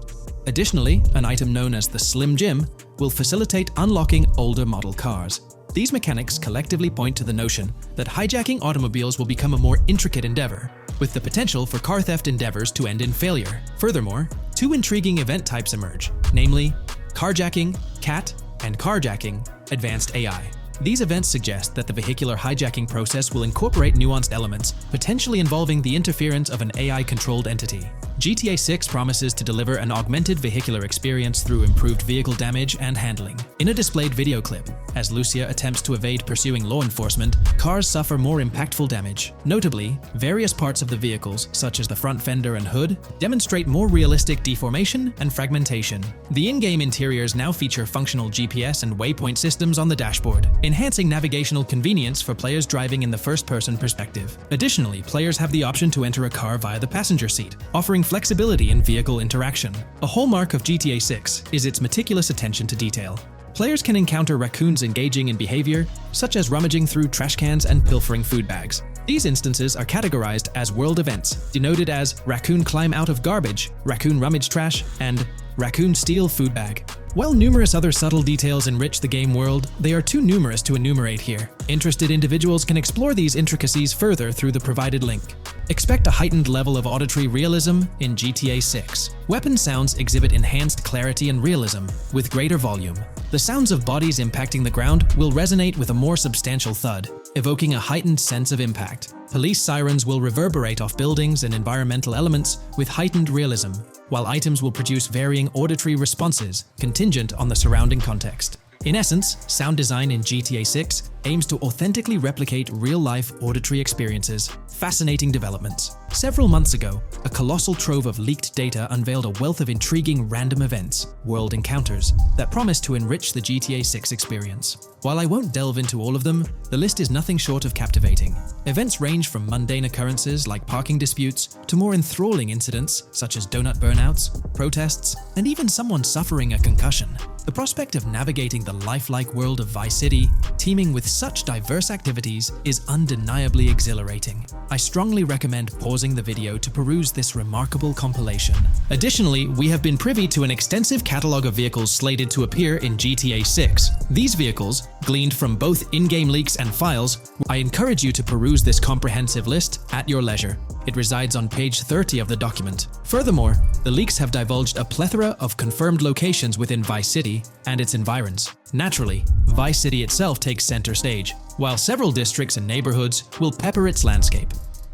Additionally, an item known as the Slim Jim will facilitate unlocking older model cars. These mechanics collectively point to the notion that hijacking automobiles will become a more intricate endeavor, with the potential for car theft endeavors to end in failure. Furthermore, 2 intriguing event types emerge, namely carjacking, CAT, and carjacking, advanced AI. These events suggest that the vehicular hijacking process will incorporate nuanced elements, potentially involving the interference of an AI-controlled entity. GTA 6 promises to deliver an augmented vehicular experience through improved vehicle damage and handling. In a displayed video clip, as Lucia attempts to evade pursuing law enforcement, cars suffer more impactful damage. Notably, various parts of the vehicles, such as the front fender and hood, demonstrate more realistic deformation and fragmentation. The in-game interiors now feature functional GPS and waypoint systems on the dashboard, enhancing navigational convenience for players driving in the first-person perspective. Additionally, players have the option to enter a car via the passenger seat, offering flexibility in vehicle interaction. A hallmark of GTA 6 is its meticulous attention to detail. Players can encounter raccoons engaging in behavior, such as rummaging through trash cans and pilfering food bags. These instances are categorized as world events, denoted as raccoon climb out of garbage, raccoon rummage trash, and raccoon steal food bag. While numerous other subtle details enrich the game world, they are too numerous to enumerate here. Interested individuals can explore these intricacies further through the provided link. Expect a heightened level of auditory realism in GTA 6. Weapon sounds exhibit enhanced clarity and realism, with greater volume. The sounds of bodies impacting the ground will resonate with a more substantial thud, evoking a heightened sense of impact. Police sirens will reverberate off buildings and environmental elements with heightened realism, while items will produce varying auditory responses contingent on the surrounding context. In essence, sound design in GTA 6 aims to authentically replicate real-life auditory experiences. Fascinating developments. Several months ago, a colossal trove of leaked data unveiled a wealth of intriguing random events, world encounters, that promise to enrich the GTA 6 experience. While I won't delve into all of them, the list is nothing short of captivating. Events range from mundane occurrences like parking disputes to more enthralling incidents such as donut burnouts, protests, and even someone suffering a concussion. The prospect of navigating the lifelike world of Vice City, teeming with such diverse activities, is undeniably exhilarating. I strongly recommend pausing the video to peruse this remarkable compilation. Additionally, we have been privy to an extensive catalog of vehicles slated to appear in GTA 6. These vehicles, gleaned from both in-game leaks and files, I encourage you to peruse this comprehensive list at your leisure. It resides on page 30 of the document. Furthermore, the leaks have divulged a plethora of confirmed locations within Vice City and its environs. Naturally, Vice City itself takes center stage, while several districts and neighborhoods will pepper its landscape.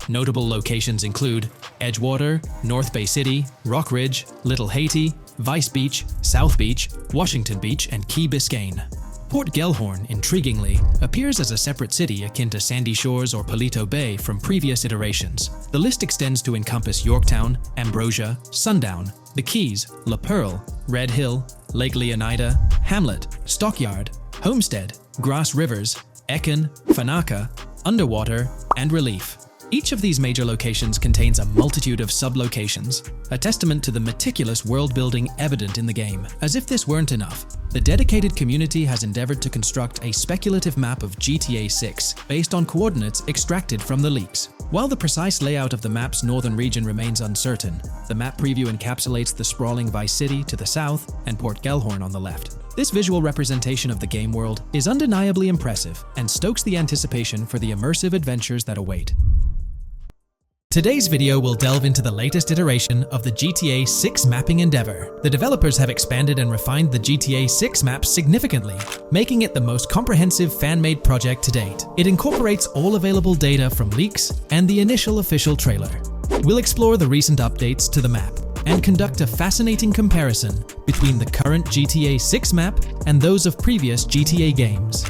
Notable locations include Edgewater, North Bay City, Rock Ridge, Little Haiti, Vice Beach, South Beach, Washington Beach, and Key Biscayne. Port Gellhorn, intriguingly, appears as a separate city akin to Sandy Shores or Palito Bay from previous iterations. The list extends to encompass Yorktown, Ambrosia, Sundown, the Keys, La Pearl, Red Hill, Lake Leonida, Hamlet, Stockyard, Homestead, Grass Rivers, Ekin, Fanaka, Underwater, and Relief. Each of these major locations contains a multitude of sub-locations, a testament to the meticulous world-building evident in the game. As if this weren't enough, the dedicated community has endeavored to construct a speculative map of GTA 6 based on coordinates extracted from the leaks. While the precise layout of the map's northern region remains uncertain, the map preview encapsulates the sprawling Vice City to the south and Port Gellhorn on the left. This visual representation of the game world is undeniably impressive and stokes the anticipation for the immersive adventures that await. Today's video will delve into the latest iteration of the GTA 6 mapping endeavor. The developers have expanded and refined the GTA 6 map significantly, making it the most comprehensive fan-made project to date. It incorporates all available data from leaks and the initial official trailer. We'll explore the recent updates to the map and conduct a fascinating comparison between the current GTA 6 map and those of previous GTA games.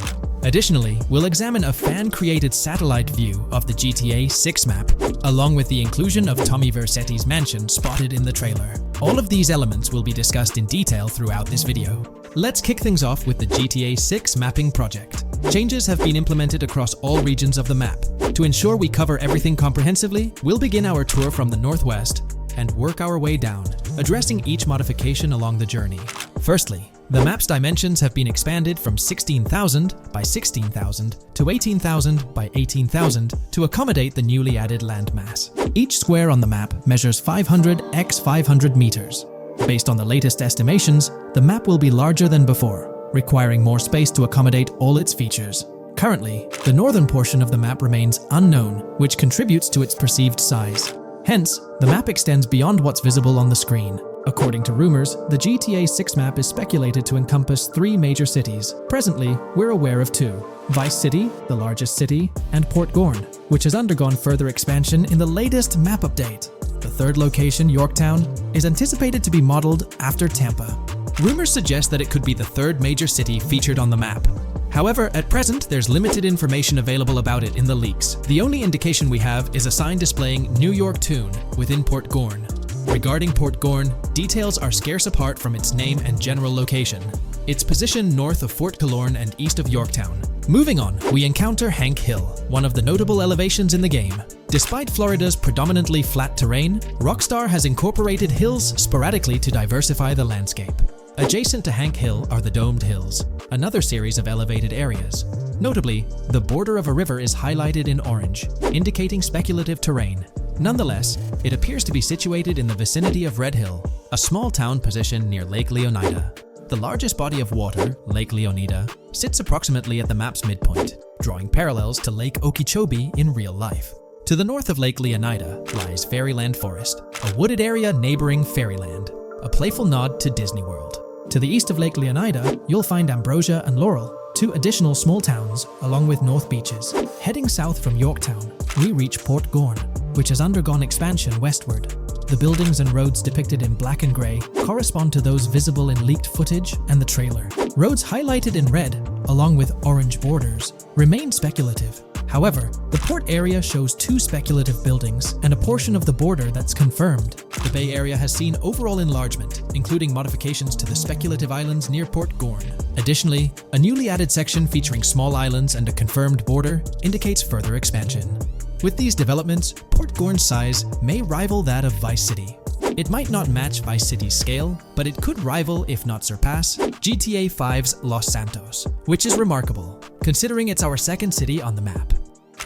Additionally, we'll examine a fan-created satellite view of the GTA 6 map, along with the inclusion of Tommy Vercetti's mansion spotted in the trailer. All of these elements will be discussed in detail throughout this video. Let's kick things off with the GTA 6 mapping project. Changes have been implemented across all regions of the map. To ensure we cover everything comprehensively, we'll begin our tour from the northwest and work our way down, addressing each modification along the journey. Firstly, the map's dimensions have been expanded from 16,000 by 16,000 to 18,000 by 18,000 to accommodate the newly added landmass. Each square on the map measures 500 x 500 meters. Based on the latest estimations, the map will be larger than before, requiring more space to accommodate all its features. Currently, the northern portion of the map remains unknown, which contributes to its perceived size. Hence, the map extends beyond what's visible on the screen. According to rumors, the GTA 6 map is speculated to encompass 3 major cities. Presently, we're aware of 2. Vice City, the largest city, and Port Gorn, which has undergone further expansion in the latest map update. The third location, Yorktown, is anticipated to be modeled after Tampa. Rumors suggest that it could be the third major city featured on the map. However, at present, there's limited information available about it in the leaks. The only indication we have is a sign displaying New York Tune within Port Gorn. Regarding Port Gorn, details are scarce apart from its name and general location. It's positioned north of Fort Killorn and east of Yorktown. Moving on, we encounter Hank Hill, one of the notable elevations in the game. Despite Florida's predominantly flat terrain, Rockstar has incorporated hills sporadically to diversify the landscape. Adjacent to Hank Hill are the Domed Hills, another series of elevated areas. Notably, the border of a river is highlighted in orange, indicating speculative terrain. Nonetheless, it appears to be situated in the vicinity of Red Hill, a small town positioned near Lake Leonida. The largest body of water, Lake Leonida, sits approximately at the map's midpoint, drawing parallels to Lake Okeechobee in real life. To the north of Lake Leonida lies Fairyland Forest, a wooded area neighboring Fairyland, a playful nod to Disney World. To the east of Lake Leonida, you'll find Ambrosia and Laurel, two additional small towns, along with North Beaches. Heading south from Yorktown, we reach Port Gorn, which has undergone expansion westward. The buildings and roads depicted in black and grey correspond to those visible in leaked footage and the trailer. Roads highlighted in red, along with orange borders, remain speculative. However, the port area shows two speculative buildings and a portion of the border that's confirmed. The Bay Area has seen overall enlargement, including modifications to the speculative islands near Port Gorn. Additionally, a newly added section featuring small islands and a confirmed border indicates further expansion. With these developments, Port Gorn's size may rival that of Vice City. It might not match Vice City's scale, but it could rival, if not surpass, GTA V's Los Santos, which is remarkable, considering it's our second city on the map.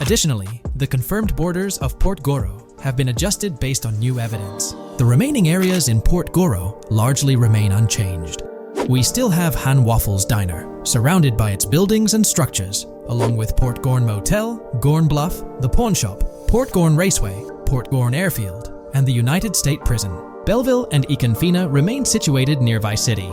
Additionally, the confirmed borders of Port Goro have been adjusted based on new evidence. The remaining areas in Port Goro largely remain unchanged. We still have Han Waffles Diner, surrounded by its buildings and structures, along with Port Gorn Motel, Gorn Bluff, the Pawn Shop, Port Gorn Raceway, Port Gorn Airfield, and the United State Prison. Belleville and Econfina remain situated near Vice City.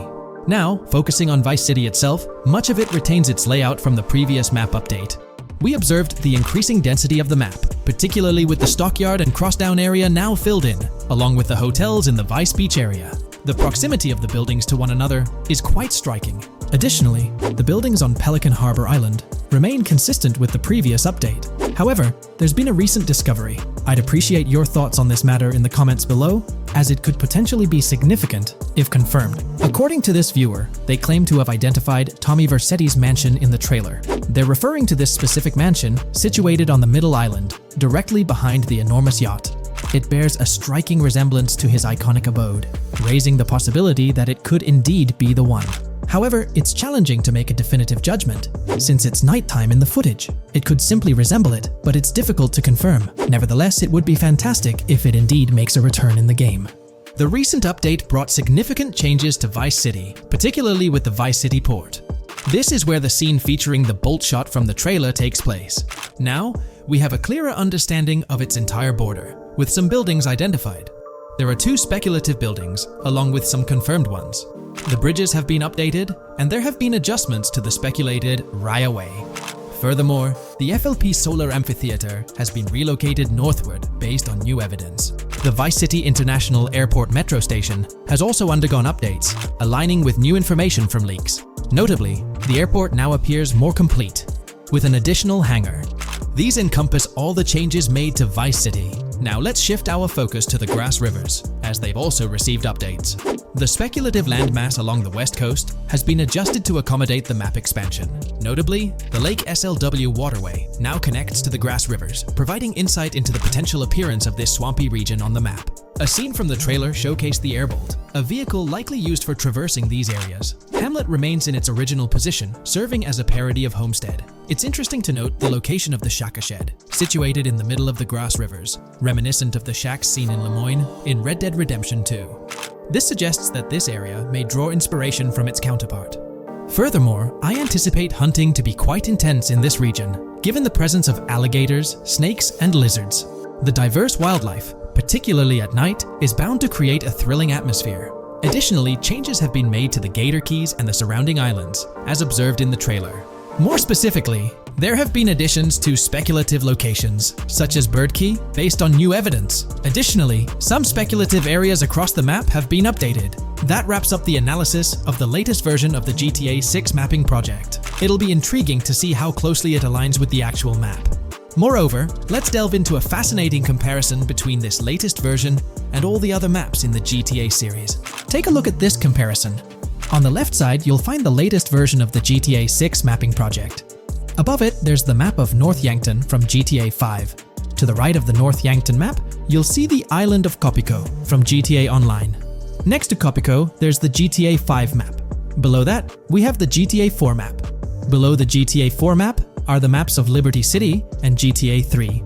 Now, focusing on Vice City itself, much of it retains its layout from the previous map update. We observed the increasing density of the map, particularly with the Stockyard and Crossdown area now filled in, along with the hotels in the Vice Beach area. The proximity of the buildings to one another is quite striking. Additionally, the buildings on Pelican Harbor Island remain consistent with the previous update. However, there's been a recent discovery. I'd appreciate your thoughts on this matter in the comments below, as it could potentially be significant if confirmed. According to this viewer, they claim to have identified Tommy Vercetti's mansion in the trailer. They're referring to this specific mansion situated on the middle island, directly behind the enormous yacht. It bears a striking resemblance to his iconic abode, raising the possibility that it could indeed be the one. However, it's challenging to make a definitive judgment, since it's nighttime in the footage. It could simply resemble it, but it's difficult to confirm. Nevertheless, it would be fantastic if it indeed makes a return in the game. The recent update brought significant changes to Vice City, particularly with the Vice City port. This is where the scene featuring the bolt shot from the trailer takes place. Now, we have a clearer understanding of its entire border, with some buildings identified. There are two speculative buildings, along with some confirmed ones. The bridges have been updated, and there have been adjustments to the speculated Raya Way. Furthermore, the FLP Solar Amphitheater has been relocated northward based on new evidence. The Vice City International Airport metro station has also undergone updates, aligning with new information from leaks. Notably, the airport now appears more complete, with an additional hangar. These encompass all the changes made to Vice City. Now let's shift our focus to the Grass Rivers, as they've also received updates. The speculative landmass along the west coast has been adjusted to accommodate the map expansion. Notably, the Lake SLW waterway now connects to the Grass Rivers, providing insight into the potential appearance of this swampy region on the map. A scene from the trailer showcased the Airbolt, a vehicle likely used for traversing these areas. Hamlet remains in its original position, serving as a parody of Homestead. It's interesting to note the location of the Shaka Shed, situated in the middle of the Grass Rivers, reminiscent of the shacks seen in Lemoyne in Red Dead Redemption 2. This suggests that this area may draw inspiration from its counterpart. Furthermore, I anticipate hunting to be quite intense in this region, given the presence of alligators, snakes, and lizards. The diverse wildlife, particularly at night, is bound to create a thrilling atmosphere. Additionally, changes have been made to the Gator Keys and the surrounding islands, as observed in the trailer. More specifically, there have been additions to speculative locations, such as Bird Key, based on new evidence. Additionally, some speculative areas across the map have been updated. That wraps up the analysis of the latest version of the GTA 6 mapping project. It'll be intriguing to see how closely it aligns with the actual map. Moreover, let's delve into a fascinating comparison between this latest version and all the other maps in the GTA series. Take a look at this comparison. On the left side, you'll find the latest version of the GTA 6 mapping project. Above it, there's the map of North Yankton from GTA 5. To the right of the North Yankton map, you'll see the island of Copico from GTA Online. Next to Copico, there's the GTA 5 map. Below that, we have the GTA 4 map. Below the GTA 4 map are the maps of Liberty City and GTA 3.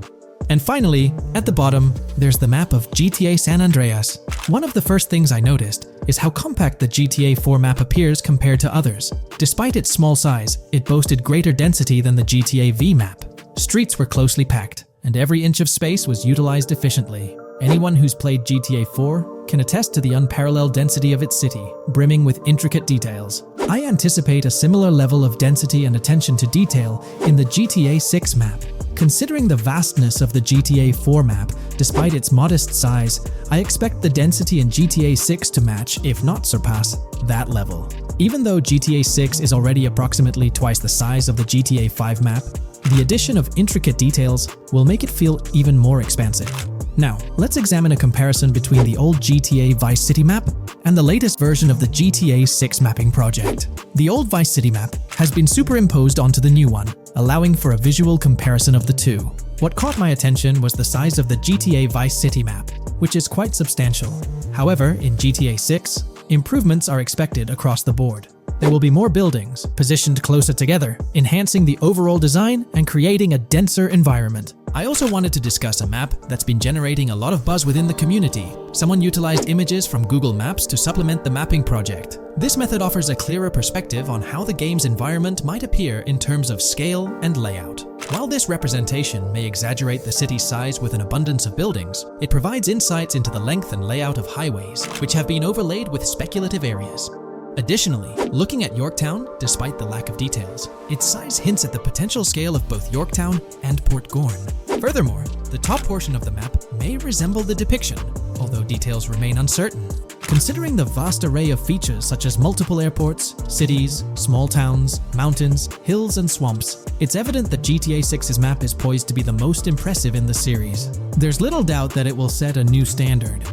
And finally, at the bottom, there's the map of GTA San Andreas. One of the first things I noticed is how compact the GTA 4 map appears compared to others. Despite its small size, it boasted greater density than the GTA V map. Streets were closely packed, and every inch of space was utilized efficiently. Anyone who's played GTA 4 can attest to the unparalleled density of its city, brimming with intricate details. I anticipate a similar level of density and attention to detail in the GTA 6 map. Considering the vastness of the GTA 4 map, despite its modest size, I expect the density in GTA 6 to match, if not surpass, that level. Even though GTA 6 is already approximately twice the size of the GTA 5 map, the addition of intricate details will make it feel even more expansive. Now, let's examine a comparison between the old GTA Vice City map and the latest version of the GTA 6 mapping project. The old Vice City map has been superimposed onto the new one, allowing for a visual comparison of the two. What caught my attention was the size of the GTA Vice City map, which is quite substantial. However, in GTA 6, improvements are expected across the board. There will be more buildings, positioned closer together, enhancing the overall design and creating a denser environment. I also wanted to discuss a map that's been generating a lot of buzz within the community. Someone utilized images from Google Maps to supplement the mapping project. This method offers a clearer perspective on how the game's environment might appear in terms of scale and layout. While this representation may exaggerate the city's size with an abundance of buildings, it provides insights into the length and layout of highways, which have been overlaid with speculative areas. Additionally, looking at Yorktown, despite the lack of details, its size hints at the potential scale of both Yorktown and Port Gorn. Furthermore, the top portion of the map may resemble the depiction, although details remain uncertain. Considering the vast array of features such as multiple airports, cities, small towns, mountains, hills, and swamps, it's evident that GTA 6's map is poised to be the most impressive in the series. There's little doubt that it will set a new standard.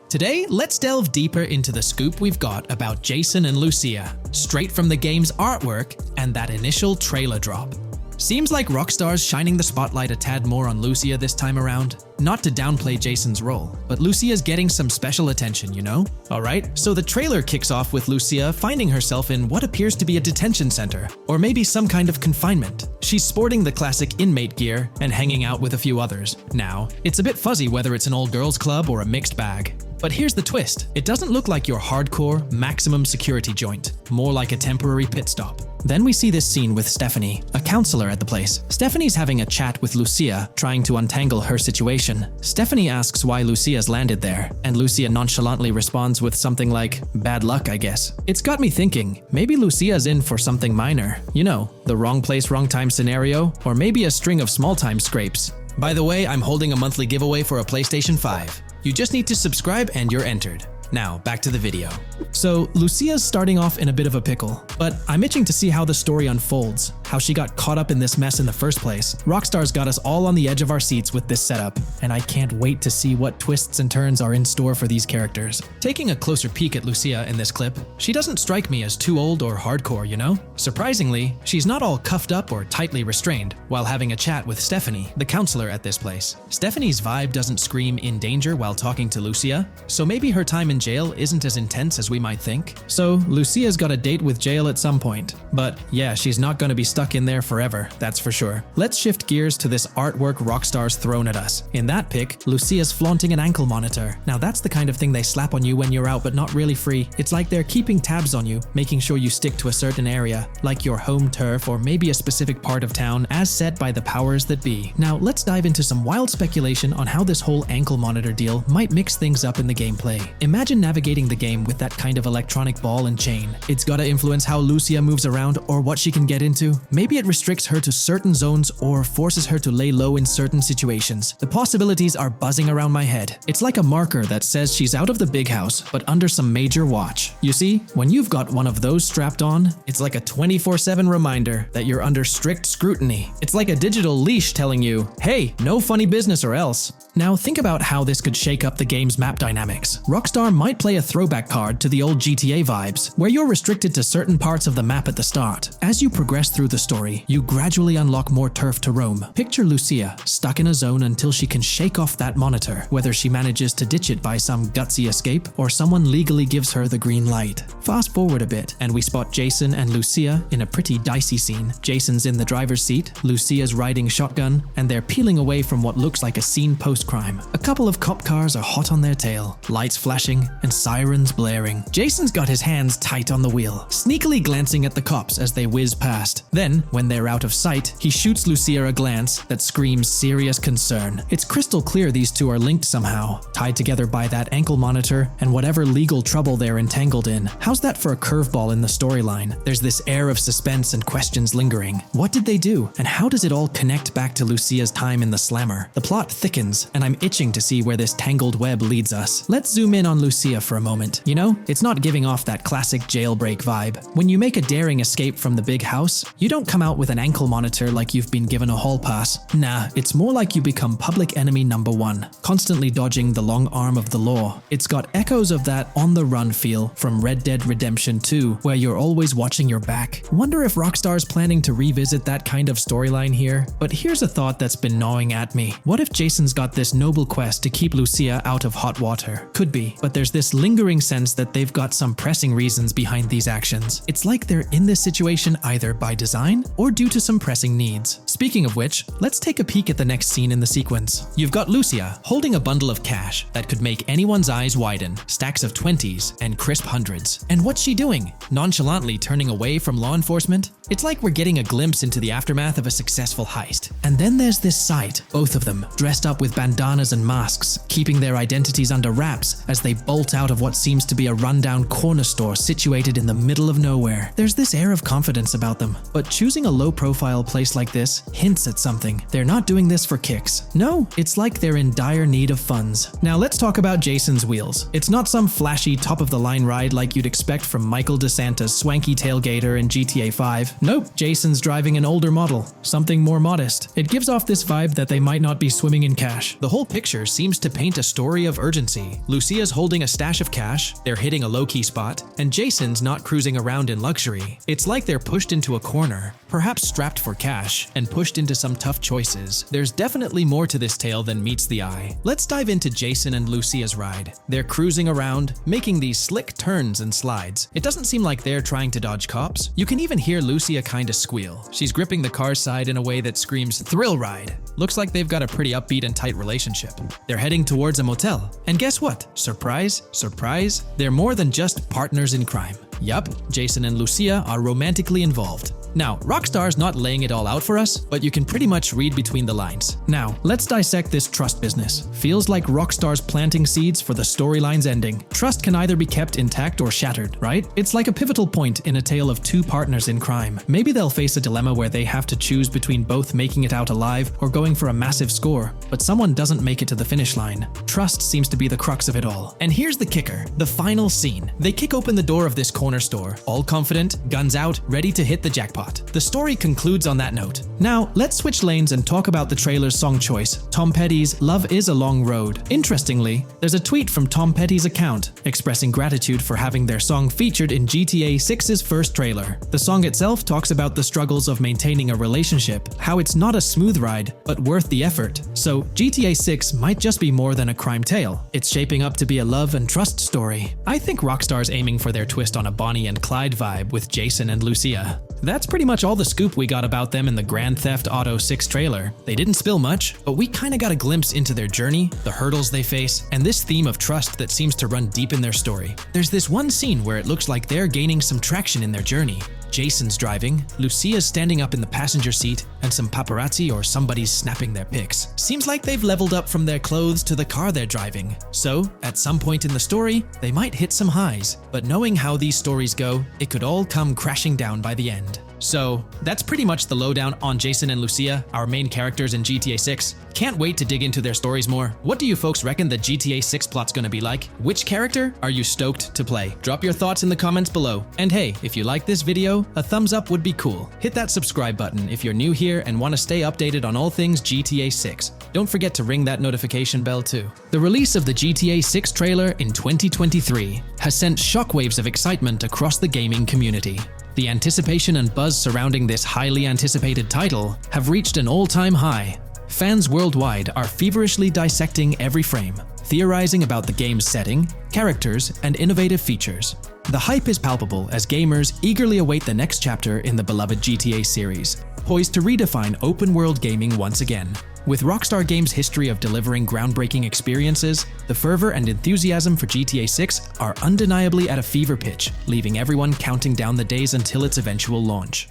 Today, let's delve deeper into the scoop we've got about Jason and Lucia, straight from the game's artwork and that initial trailer drop. Seems like Rockstar's shining the spotlight a tad more on Lucia this time around. Not to downplay Jason's role, but Lucia's getting some special attention, you know? Alright, so the trailer kicks off with Lucia finding herself in what appears to be a detention center, or maybe some kind of confinement. She's sporting the classic inmate gear and hanging out with a few others. Now, it's a bit fuzzy whether it's an all girls club or a mixed bag. But here's the twist. It doesn't look like your hardcore, maximum security joint, more like a temporary pit stop. Then we see this scene with Stephanie, a counselor at the place. Stephanie's having a chat with Lucia, trying to untangle her situation. Stephanie asks why Lucia's landed there, and Lucia nonchalantly responds with something like, "Bad luck, I guess." It's got me thinking, maybe Lucia's in for something minor. You know, the wrong place, wrong time scenario, or maybe a string of small-time scrapes. By the way, I'm holding a monthly giveaway for a PlayStation 5. You just need to subscribe and you're entered. Now, back to the video. So, Lucia's starting off in a bit of a pickle, but I'm itching to see how the story unfolds, how she got caught up in this mess in the first place. Rockstar's got us all on the edge of our seats with this setup, and I can't wait to see what twists and turns are in store for these characters. Taking a closer peek at Lucia in this clip, she doesn't strike me as too old or hardcore, you know? Surprisingly, she's not all cuffed up or tightly restrained while having a chat with Stephanie, the counselor at this place. Stephanie's vibe doesn't scream in danger while talking to Lucia, so maybe her time in jail isn't as intense as we might think. So, Lucia's got a date with jail at some point. But yeah, she's not gonna be stuck in there forever, that's for sure. Let's shift gears to this artwork Rockstar's thrown at us. In that pic, Lucia's flaunting an ankle monitor. Now that's the kind of thing they slap on you when you're out but not really free. It's like they're keeping tabs on you, making sure you stick to a certain area, like your home turf or maybe a specific part of town as set by the powers that be. Now let's dive into some wild speculation on how this whole ankle monitor deal might mix things up in the gameplay. Imagine navigating the game with that kind of electronic ball and chain. It's gotta influence how Lucia moves around or what she can get into. Maybe it restricts her to certain zones or forces her to lay low in certain situations. The possibilities are buzzing around my head. It's like a marker that says she's out of the big house, but under some major watch. You see, when you've got one of those strapped on, it's like a 24/7 reminder that you're under strict scrutiny. It's like a digital leash telling you, hey, no funny business or else. Now think about how this could shake up the game's map dynamics. Rockstar might play a throwback card to the old GTA vibes, where you're restricted to certain parts of the map at the start. As you progress through the story, you gradually unlock more turf to roam. Picture Lucia, stuck in a zone until she can shake off that monitor, whether she manages to ditch it by some gutsy escape, or someone legally gives her the green light. Fast forward a bit, and we spot Jason and Lucia in a pretty dicey scene. Jason's in the driver's seat, Lucia's riding shotgun, and they're peeling away from what looks like a scene post first crime. A couple of cop cars are hot on their tail, lights flashing and sirens blaring. Jason's got his hands tight on the wheel, sneakily glancing at the cops as they whiz past. Then, when they're out of sight, he shoots Lucia a glance that screams serious concern. It's crystal clear these two are linked somehow, tied together by that ankle monitor and whatever legal trouble they're entangled in. How's that for a curveball in the storyline? There's this air of suspense and questions lingering. What did they do? And how does it all connect back to Lucia's time in the slammer? The plot thickens, and I'm itching to see where this tangled web leads us. Let's zoom in on Lucia for a moment. You know, it's not giving off that classic jailbreak vibe. When you make a daring escape from the big house, you don't come out with an ankle monitor like you've been given a hall pass. Nah, it's more like you become public enemy number one, constantly dodging the long arm of the law. It's got echoes of that on-the-run feel from Red Dead Redemption 2, where you're always watching your back. Wonder if Rockstar's planning to revisit that kind of storyline here? But here's a thought that's been gnawing at me. What if Jason's got this noble quest to keep Lucia out of hot water? Could be, but there's this lingering sense that they've got some pressing reasons behind these actions. It's like they're in this situation either by design or due to some pressing needs. Speaking of which, let's take a peek at the next scene in the sequence. You've got Lucia holding a bundle of cash that could make anyone's eyes widen, stacks of 20s and crisp hundreds. And what's she doing? Nonchalantly turning away from law enforcement? It's like we're getting a glimpse into the aftermath of a successful heist. And then there's this sight, both of them, dressed up with bandanas and masks, keeping their identities under wraps as they bolt out of what seems to be a rundown corner store situated in the middle of nowhere. There's this air of confidence about them, but choosing a low-profile place like this hints at something. They're not doing this for kicks. No, it's like they're in dire need of funds. Now let's talk about Jason's wheels. It's not some flashy top-of-the-line ride like you'd expect from Michael DeSanta's swanky tailgater in GTA 5. Nope, Jason's driving an older model, something more modest. It gives off this vibe that they might not be swimming in cash. The whole picture seems to paint a story of urgency. Lucia's holding a stash of cash, they're hitting a low-key spot, and Jason's not cruising around in luxury. It's like they're pushed into a corner, perhaps strapped for cash, and pushed into some tough choices. There's definitely more to this tale than meets the eye. Let's dive into Jason and Lucia's ride. They're cruising around, making these slick turns and slides. It doesn't seem like they're trying to dodge cops. You can even hear Lucia kinda squeal. She's gripping the car's side in a way that screams thrill ride. Looks like they've got a pretty upbeat and tight relationship. They're heading towards a motel. And guess what? Surprise, surprise, they're more than just partners in crime. Yup, Jason and Lucia are romantically involved. Now, Rockstar's not laying it all out for us, but you can pretty much read between the lines. Now, let's dissect this trust business. Feels like Rockstar's planting seeds for the storyline's ending. Trust can either be kept intact or shattered, right? It's like a pivotal point in a tale of two partners in crime. Maybe they'll face a dilemma where they have to choose between both making it out alive or going for a massive score, but someone doesn't make it to the finish line. Trust seems to be the crux of it all. And here's the kicker, the final scene. They kick open the door of this corner store, all confident, guns out, ready to hit the jackpot. The story concludes on that note. Now, let's switch lanes and talk about the trailer's song choice, Tom Petty's Love Is a Long Road. Interestingly, there's a tweet from Tom Petty's account expressing gratitude for having their song featured in GTA 6's first trailer. The song itself talks about the struggles of maintaining a relationship, how it's not a smooth ride, but worth the effort. So, GTA 6 might just be more than a crime tale. It's shaping up to be a love and trust story. I think Rockstar's aiming for their twist on a Bonnie and Clyde vibe with Jason and Lucia. That's pretty much all the scoop we got about them in the Grand Theft Auto 6 trailer. They didn't spill much, but we kinda got a glimpse into their journey, the hurdles they face, and this theme of trust that seems to run deep in their story. There's this one scene where it looks like they're gaining some traction in their journey. Jason's driving, Lucia's standing up in the passenger seat, and some paparazzi or somebody's snapping their pics. Seems like they've leveled up from their clothes to the car they're driving. So, at some point in the story, they might hit some highs. But knowing how these stories go, it could all come crashing down by the end. So, that's pretty much the lowdown on Jason and Lucia, our main characters in GTA 6. Can't wait to dig into their stories more. What do you folks reckon the GTA 6 plot's gonna be like? Which character are you stoked to play? Drop your thoughts in the comments below. And hey, if you like this video, a thumbs up would be cool. Hit that subscribe button if you're new here and want to stay updated on all things GTA 6. Don't forget to ring that notification bell too. The release of the GTA 6 trailer in 2023 has sent shockwaves of excitement across the gaming community. The anticipation and buzz surrounding this highly anticipated title have reached an all-time high. Fans worldwide are feverishly dissecting every frame, theorizing about the game's setting, characters, and innovative features. The hype is palpable as gamers eagerly await the next chapter in the beloved GTA series. poised to redefine open-world gaming once again. With Rockstar Games' history of delivering groundbreaking experiences, the fervor and enthusiasm for GTA 6 are undeniably at a fever pitch, leaving everyone counting down the days until its eventual launch.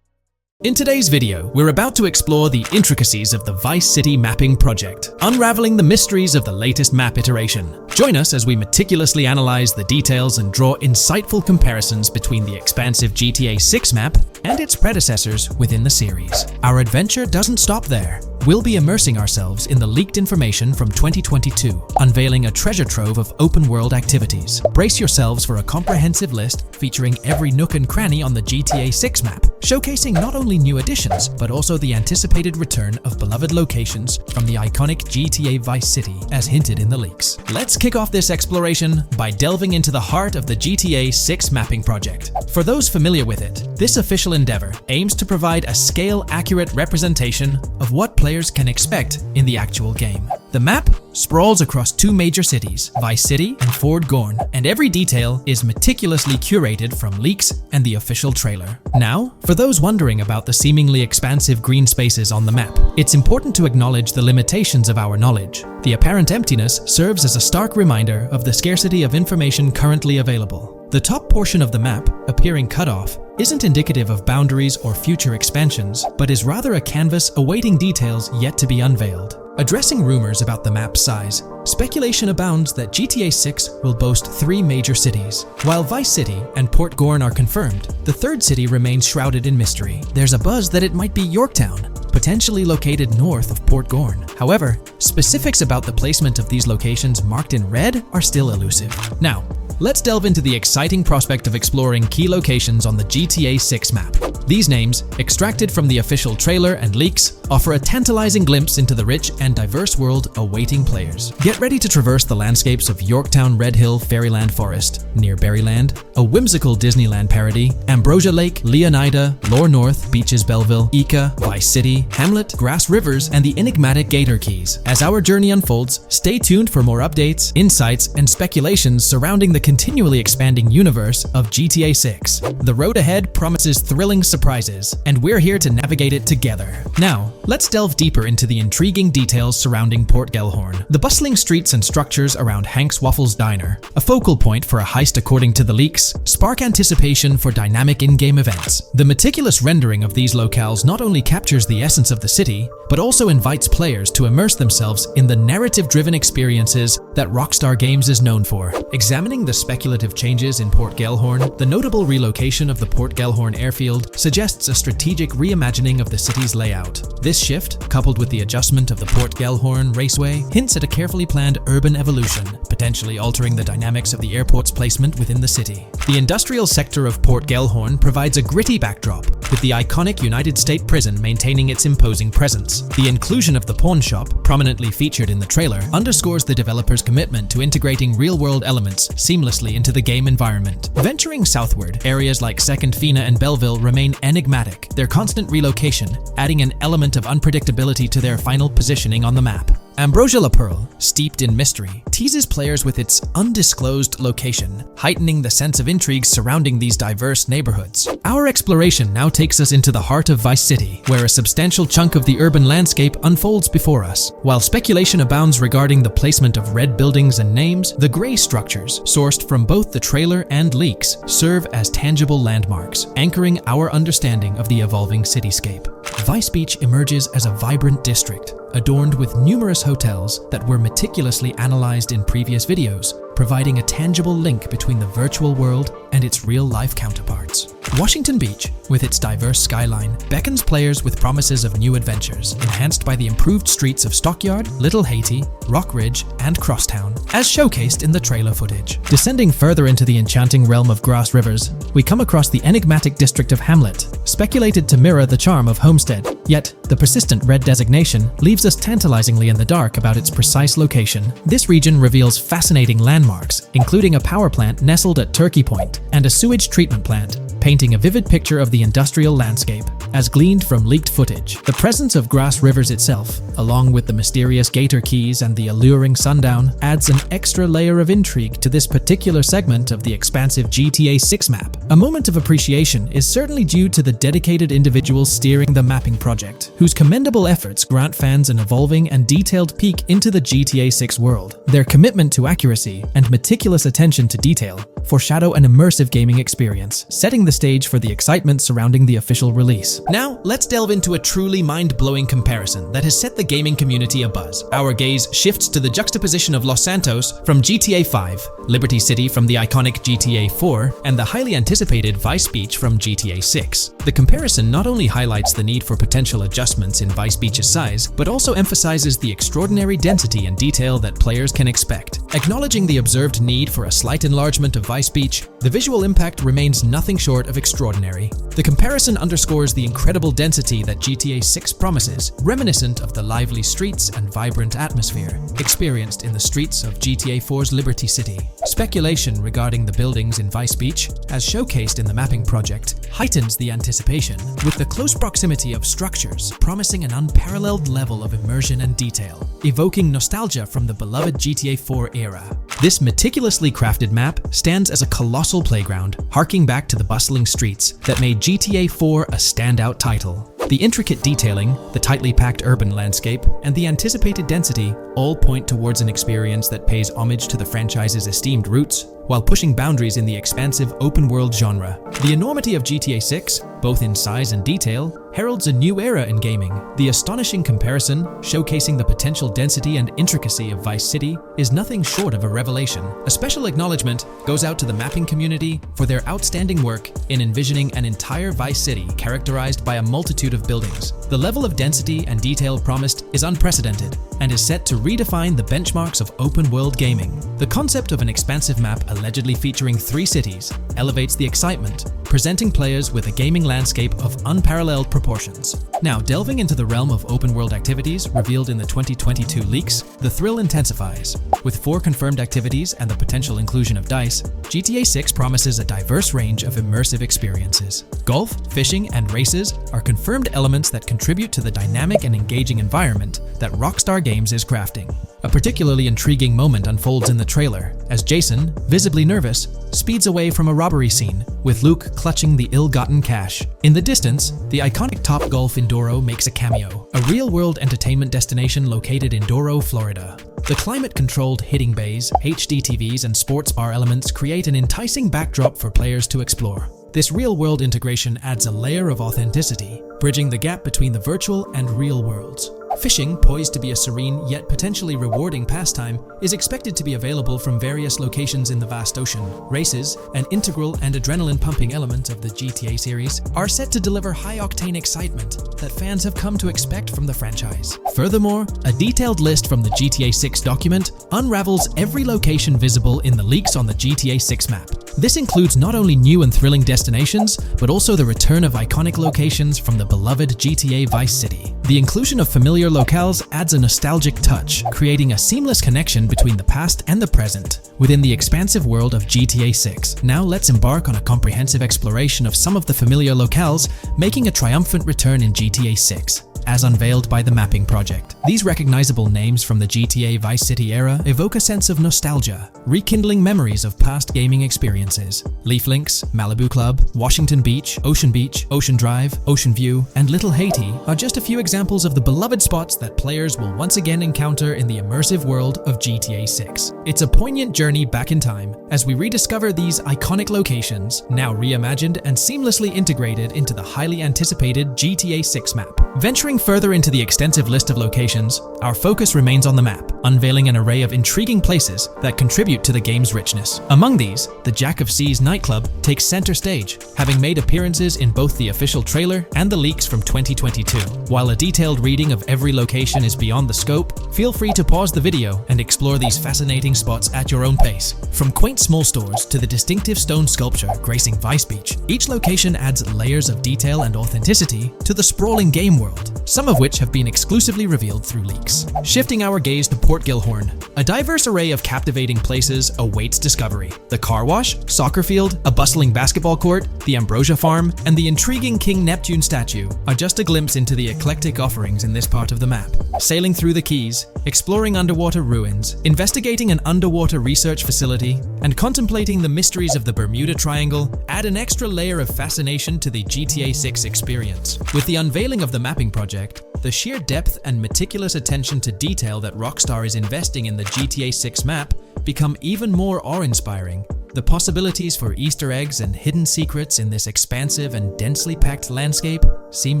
In today's video, we're about to explore the intricacies of the Vice City mapping project, unraveling the mysteries of the latest map iteration. Join us as we meticulously analyze the details and draw insightful comparisons between the expansive GTA 6 map and its predecessors within the series. Our adventure doesn't stop there. We'll be immersing ourselves in the leaked information from 2022, unveiling a treasure trove of open-world activities. Brace yourselves for a comprehensive list featuring every nook and cranny on the GTA 6 map, showcasing not only new additions, but also the anticipated return of beloved locations from the iconic GTA Vice City, as hinted in the leaks. Let's kick off this exploration by delving into the heart of the GTA 6 mapping project. For those familiar with it, this official endeavor aims to provide a scale-accurate representation of what players can expect in the actual game. The map sprawls across two major cities, Vice City and Fort Gorn, and every detail is meticulously curated from leaks and the official trailer. Now, for those wondering about the seemingly expansive green spaces on the map, it's important to acknowledge the limitations of our knowledge. The apparent emptiness serves as a stark reminder of the scarcity of information currently available. The top portion of the map, appearing cut off, isn't indicative of boundaries or future expansions, but is rather a canvas awaiting details yet to be unveiled. Addressing rumors about the map's size, speculation abounds that GTA 6 will boast 3 major cities. While Vice City and Port Gorn are confirmed, the third city remains shrouded in mystery. There's a buzz that it might be Yorktown, potentially located north of Port Gorn. However, specifics about the placement of these locations marked in red are still elusive. Now, let's delve into the exciting prospect of exploring key locations on the GTA 6 map. These names, extracted from the official trailer and leaks, offer a tantalizing glimpse into the rich and diverse world awaiting players. Get ready to traverse the landscapes of Yorktown Red Hill Fairyland Forest, near Berryland, a whimsical Disneyland parody, Ambrosia Lake, Leonida, Lore North, Beaches Belleville, Ica, Vice City, Hamlet, Grass Rivers, and the enigmatic Gator Keys. As our journey unfolds, stay tuned for more updates, insights, and speculations surrounding the continually expanding universe of GTA 6. The road ahead promises thrilling surprises, and we're here to navigate it together. Now, let's delve deeper into the intriguing details surrounding Port Gellhorn. The bustling streets and structures around Hank's Waffles Diner, a focal point for a heist according to the leaks, spark anticipation for dynamic in-game events. The meticulous rendering of these locales not only captures the essence of the city, but also invites players to immerse themselves in the narrative-driven experiences that Rockstar Games is known for. Examining the speculative changes in Port Gellhorn, the notable relocation of the Port Gellhorn airfield suggests a strategic reimagining of the city's layout. This shift, coupled with the adjustment of the Port Gellhorn Raceway, hints at a carefully planned urban evolution, potentially altering the dynamics of the airport's placement within the city. The industrial sector of Port Gellhorn provides a gritty backdrop, with the iconic United States Prison maintaining its imposing presence. The inclusion of the pawn shop, prominently featured in the trailer, underscores the developer's commitment to integrating real-world elements seamlessly into the game environment. Venturing southward, areas like Second Fina and Belleville remain enigmatic, their constant relocation adding an element of unpredictability to their final positioning on the map. Ambrosia La Pearl, steeped in mystery, teases players with its undisclosed location, heightening the sense of intrigue surrounding these diverse neighborhoods. Our exploration now takes us into the heart of Vice City, where a substantial chunk of the urban landscape unfolds before us. While speculation abounds regarding the placement of red buildings and names, the gray structures, sourced from both the trailer and leaks, serve as tangible landmarks, anchoring our understanding of the evolving cityscape. Vice Beach emerges as a vibrant district, adorned with numerous hotels that were meticulously analyzed in previous videos, providing a tangible link between the virtual world and its real-life counterparts. Washington Beach, with its diverse skyline, beckons players with promises of new adventures, enhanced by the improved streets of Stockyard, Little Haiti, Rock Ridge, and Crosstown, as showcased in the trailer footage. Descending further into the enchanting realm of Grass Rivers, we come across the enigmatic district of Hamlet, speculated to mirror the charm of Homestead. Yet, the persistent red designation leaves us tantalizingly in the dark about its precise location. This region reveals fascinating landmarks, including a power plant nestled at Turkey Point and a sewage treatment plant, painting a vivid picture of the industrial landscape, as gleaned from leaked footage. The presence of Grass Rivers itself, along with the mysterious Gator Keys and the alluring sundown, adds an extra layer of intrigue to this particular segment of the expansive GTA 6 map. A moment of appreciation is certainly due to the dedicated individuals steering the mapping project, whose commendable efforts grant fans an evolving and detailed peek into the GTA 6 world. Their commitment to accuracy and meticulous attention to detail foreshadow an immersive gaming experience, setting the stage for the excitement surrounding the official release. Now, let's delve into a truly mind-blowing comparison that has set the gaming community abuzz. Our gaze shifts to the juxtaposition of Los Santos from GTA 5, Liberty City from the iconic GTA 4, and the highly anticipated Vice Beach from GTA 6. The comparison not only highlights the need for potential adjustments in Vice Beach's size, but also emphasizes the extraordinary density and detail that players can expect. Acknowledging the observed need for a slight enlargement of Vice Beach, the visual impact remains nothing short of extraordinary. The comparison underscores the incredible density that GTA 6 promises, reminiscent of the lively streets and vibrant atmosphere experienced in the streets of GTA 4's Liberty City. Speculation regarding the buildings in Vice Beach, as showcased in the mapping project, heightens the anticipation, with the close proximity of structures promising an unparalleled level of immersion and detail, evoking nostalgia from the beloved GTA 4 era. This meticulously crafted map stands as a colossal playground, harking back to the bustling streets that made GTA 4 a standout title. The intricate detailing, the tightly packed urban landscape, and the anticipated density all point towards an experience that pays homage to the franchise's esteemed roots, while pushing boundaries in the expansive open-world genre. The enormity of GTA 6, both in size and detail, heralds a new era in gaming. The astonishing comparison, showcasing the potential density and intricacy of Vice City, is nothing short of a revelation. A special acknowledgement goes out to the mapping community for their outstanding work in envisioning an entire Vice City characterized by a multitude of buildings. The level of density and detail promised is unprecedented and is set to redefine the benchmarks of open-world gaming. The concept of an expansive map allegedly featuring 3 cities elevates the excitement, presenting players with a gaming landscape of unparalleled proportions. Now, delving into the realm of open-world activities revealed in the 2022 leaks, the thrill intensifies. With 4 confirmed activities and the potential inclusion of DICE, GTA 6 promises a diverse range of immersive experiences. Golf, fishing, and races are confirmed elements that contribute to the dynamic and engaging environment that Rockstar Games is crafting. A particularly intriguing moment unfolds in the trailer, as Jason, visibly nervous, speeds away from a robbery scene, with Luke clutching the ill-gotten cash. In the distance, the iconic Topgolf in Doro makes a cameo, a real-world entertainment destination located in Doro, Florida. The climate-controlled hitting bays, HD TVs, and sports bar elements create an enticing backdrop for players to explore. This real-world integration adds a layer of authenticity, bridging the gap between the virtual and real worlds. Fishing, poised to be a serene yet potentially rewarding pastime, is expected to be available from various locations in the vast ocean. Races, an integral and adrenaline-pumping element of the GTA series, are set to deliver high-octane excitement that fans have come to expect from the franchise. Furthermore, a detailed list from the GTA 6 document unravels every location visible in the leaks on the GTA 6 map. This includes not only new and thrilling destinations, but also the return of iconic locations from the beloved GTA Vice City. The inclusion of familiar locales adds a nostalgic touch, creating a seamless connection between the past and the present within the expansive world of GTA 6. Now let's embark on a comprehensive exploration of some of the familiar locales making a triumphant return in GTA 6. As unveiled by the mapping project. These recognizable names from the GTA Vice City era evoke a sense of nostalgia, rekindling memories of past gaming experiences. Leaf Links, Malibu Club, Washington Beach, Ocean Drive, Ocean View, and Little Haiti are just a few examples of the beloved spots that players will once again encounter in the immersive world of GTA 6. It's a poignant journey back in time as we rediscover these iconic locations, now reimagined and seamlessly integrated into the highly anticipated GTA 6 map. Venturing further into the extensive list of locations, our focus remains on the map, unveiling an array of intriguing places that contribute to the game's richness. Among these, the Jack of Seas nightclub takes center stage, having made appearances in both the official trailer and the leaks from 2022. While a detailed reading of every location is beyond the scope, feel free to pause the video and explore these fascinating spots at your own pace. From quaint small stores to the distinctive stone sculpture gracing Vice Beach, each location adds layers of detail and authenticity to the sprawling game world. some of which have been exclusively revealed through leaks. Shifting our gaze to Port Gilhorn, a diverse array of captivating places awaits discovery. The car wash, soccer field, a bustling basketball court, the Ambrosia farm, and the intriguing King Neptune statue are just a glimpse into the eclectic offerings in this part of the map. Sailing through the Keys, exploring underwater ruins, investigating an underwater research facility, and contemplating the mysteries of the Bermuda Triangle add an extra layer of fascination to the GTA 6 experience. With the unveiling of the mapping project, the sheer depth and meticulous attention to detail that Rockstar is investing in the GTA 6 map become even more awe-inspiring. The possibilities for Easter eggs and hidden secrets in this expansive and densely packed landscape seem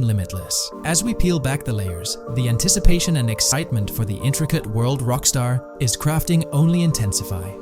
limitless. As we peel back the layers, the anticipation and excitement for the intricate world Rockstar is crafting only intensify.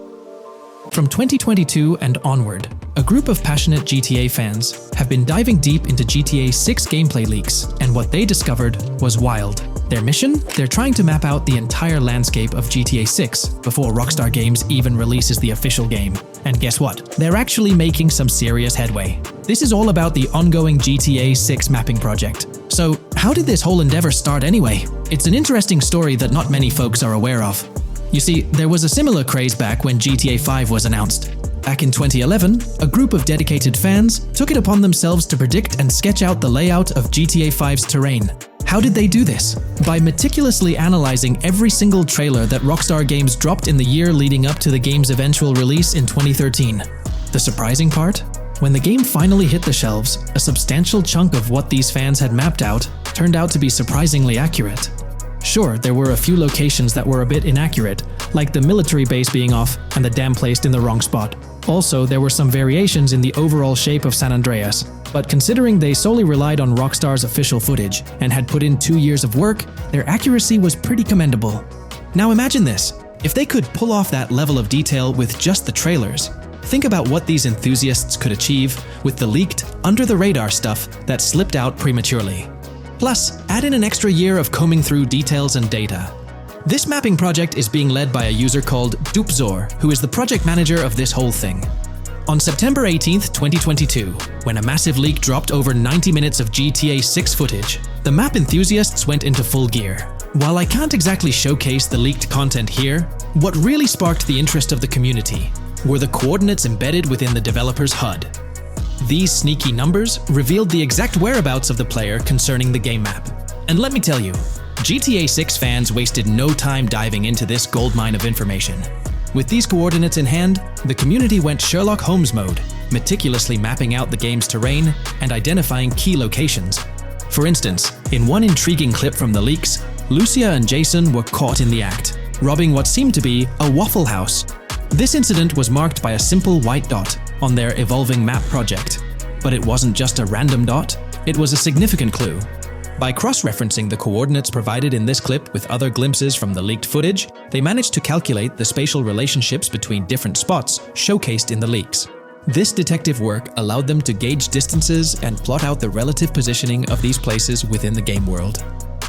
From 2022 and onward, a group of passionate GTA fans have been diving deep into GTA 6 gameplay leaks, and what they discovered was wild. Their mission? They're trying to map out the entire landscape of GTA 6 before Rockstar Games even releases the official game. And guess what? They're actually making some serious headway. This is all about the ongoing GTA 6 mapping project. So, how did this whole endeavor start anyway? It's an interesting story that not many folks are aware of. You see, there was a similar craze back when GTA 5 was announced. Back in 2011, a group of dedicated fans took it upon themselves to predict and sketch out the layout of GTA 5's terrain. How did they do this? By meticulously analyzing every single trailer that Rockstar Games dropped in the year leading up to the game's eventual release in 2013. The surprising part? When the game finally hit the shelves, a substantial chunk of what these fans had mapped out turned out to be surprisingly accurate. Sure, there were a few locations that were a bit inaccurate, like the military base being off and the dam placed in the wrong spot. Also, there were some variations in the overall shape of San Andreas, but considering they solely relied on Rockstar's official footage and had put in 2 years of work, their accuracy was pretty commendable. Now imagine this, if they could pull off that level of detail with just the trailers, think about what these enthusiasts could achieve with the leaked, under-the-radar stuff that slipped out prematurely. Plus, add in an extra year of combing through details and data. This mapping project is being led by a user called Dupzor, who is the project manager of this whole thing. On September 18th, 2022, when a massive leak dropped over 90 minutes of GTA 6 footage, the map enthusiasts went into full gear. While I can't exactly showcase the leaked content here, what really sparked the interest of the community were the coordinates embedded within the developer's HUD. These sneaky numbers revealed the exact whereabouts of the player concerning the game map. And let me tell you, GTA 6 fans wasted no time diving into this goldmine of information. With these coordinates in hand, the community went Sherlock Holmes mode, meticulously mapping out the game's terrain and identifying key locations. For instance, in one intriguing clip from the leaks, Lucia and Jason were caught in the act, robbing what seemed to be a Waffle House. This incident was marked by a simple white dot on their evolving map project. But it wasn't just a random dot, it was a significant clue. By cross-referencing the coordinates provided in this clip with other glimpses from the leaked footage, they managed to calculate the spatial relationships between different spots showcased in the leaks. This detective work allowed them to gauge distances and plot out the relative positioning of these places within the game world.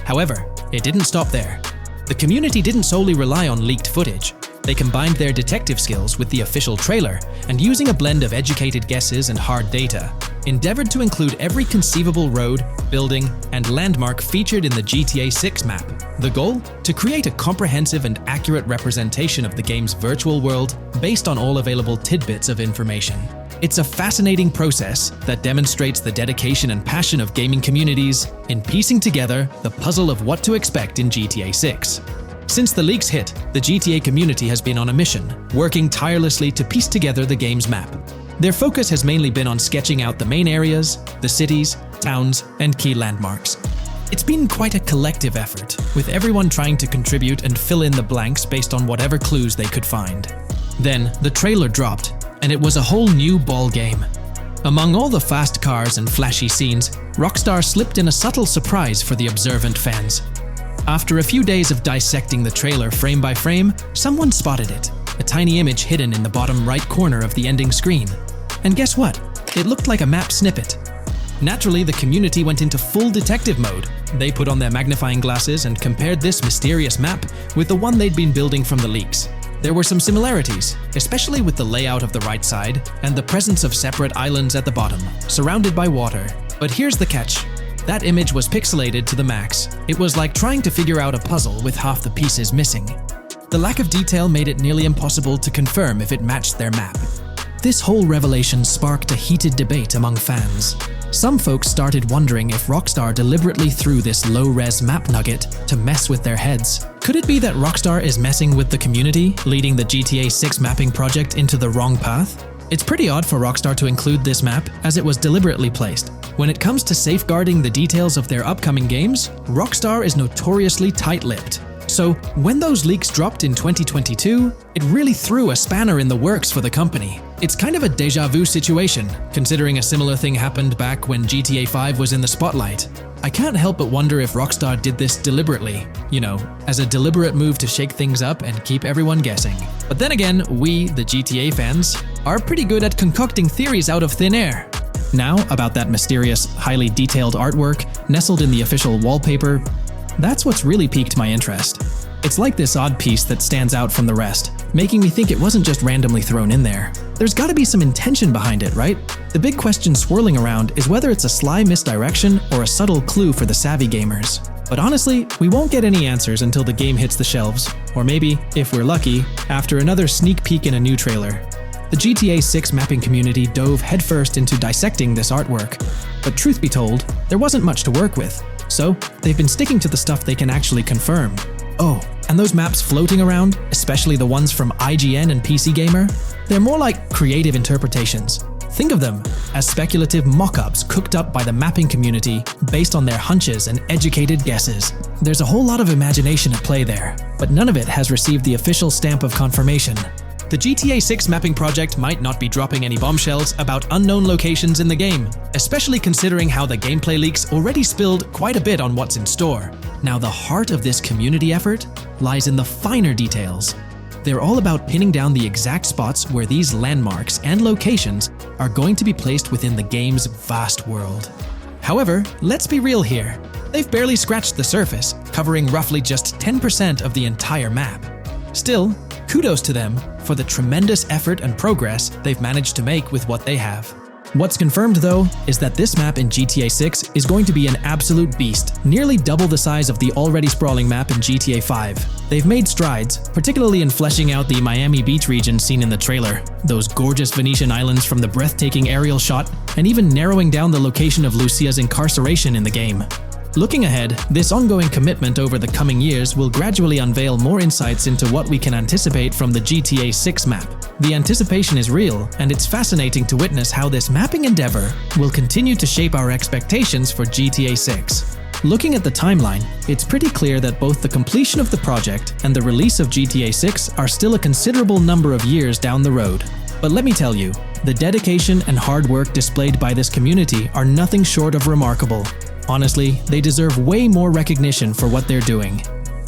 However, it didn't stop there. The community didn't solely rely on leaked footage. They combined their detective skills with the official trailer, and using a blend of educated guesses and hard data, endeavored to include every conceivable road, building, and landmark featured in the GTA 6 map. The goal? To create a comprehensive and accurate representation of the game's virtual world based on all available tidbits of information. It's a fascinating process that demonstrates the dedication and passion of gaming communities in piecing together the puzzle of what to expect in GTA 6. Since the leaks hit, the GTA community has been on a mission, working tirelessly to piece together the game's map. Their focus has mainly been on sketching out the main areas, the cities, towns, and key landmarks. It's been quite a collective effort, with everyone trying to contribute and fill in the blanks based on whatever clues they could find. Then, the trailer dropped, and it was a whole new ball game. Among all the fast cars and flashy scenes, Rockstar slipped in a subtle surprise for the observant fans. After a few days of dissecting the trailer frame by frame, someone spotted it, a tiny image hidden in the bottom right corner of the ending screen. And guess what? It looked like a map snippet. Naturally, the community went into full detective mode. They put on their magnifying glasses and compared this mysterious map with the one they'd been building from the leaks. There were some similarities, especially with the layout of the right side and the presence of separate islands at the bottom, surrounded by water. But here's the catch. That image was pixelated to the max. It was like trying to figure out a puzzle with half the pieces missing. The lack of detail made it nearly impossible to confirm if it matched their map. This whole revelation sparked a heated debate among fans. Some folks started wondering if Rockstar deliberately threw this low-res map nugget to mess with their heads. Could it be that Rockstar is messing with the community, leading the GTA 6 mapping project into the wrong path? It's pretty odd for Rockstar to include this map, as it was deliberately placed. When it comes to safeguarding the details of their upcoming games, Rockstar is notoriously tight-lipped. So, when those leaks dropped in 2022, it really threw a spanner in the works for the company. It's kind of a déjà vu situation, considering a similar thing happened back when GTA 5 was in the spotlight. I can't help but wonder if Rockstar did this deliberately, as a deliberate move to shake things up and keep everyone guessing. But then again, we, the GTA fans, are pretty good at concocting theories out of thin air. Now, about that mysterious, highly detailed artwork nestled in the official wallpaper, that's what's really piqued my interest. It's like this odd piece that stands out from the rest, making me think it wasn't just randomly thrown in there. There's gotta be some intention behind it, right? The big question swirling around is whether it's a sly misdirection or a subtle clue for the savvy gamers. But honestly, we won't get any answers until the game hits the shelves, or maybe, if we're lucky, after another sneak peek in a new trailer. The GTA 6 mapping community dove headfirst into dissecting this artwork, but truth be told, there wasn't much to work with. So, they've been sticking to the stuff they can actually confirm. Oh, and those maps floating around, especially the ones from IGN and PC Gamer, they're more like creative interpretations. Think of them as speculative mock-ups cooked up by the mapping community based on their hunches and educated guesses. There's a whole lot of imagination at play there, but none of it has received the official stamp of confirmation. The GTA 6 mapping project might not be dropping any bombshells about unknown locations in the game, especially considering how the gameplay leaks already spilled quite a bit on what's in store. Now, the heart of this community effort lies in the finer details. They're all about pinning down the exact spots where these landmarks and locations are going to be placed within the game's vast world. However, let's be real here. They've barely scratched the surface, covering roughly just 10% of the entire map. Still, kudos to them for the tremendous effort and progress they've managed to make with what they have. What's confirmed, though, is that this map in GTA 6 is going to be an absolute beast, nearly double the size of the already sprawling map in GTA 5. They've made strides, particularly in fleshing out the Miami Beach region seen in the trailer, those gorgeous Venetian islands from the breathtaking aerial shot, and even narrowing down the location of Lucia's incarceration in the game. Looking ahead, this ongoing commitment over the coming years will gradually unveil more insights into what we can anticipate from the GTA 6 map. The anticipation is real, and it's fascinating to witness how this mapping endeavor will continue to shape our expectations for GTA 6. Looking at the timeline, it's pretty clear that both the completion of the project and the release of GTA 6 are still a considerable number of years down the road. But let me tell you, the dedication and hard work displayed by this community are nothing short of remarkable. Honestly, they deserve way more recognition for what they're doing.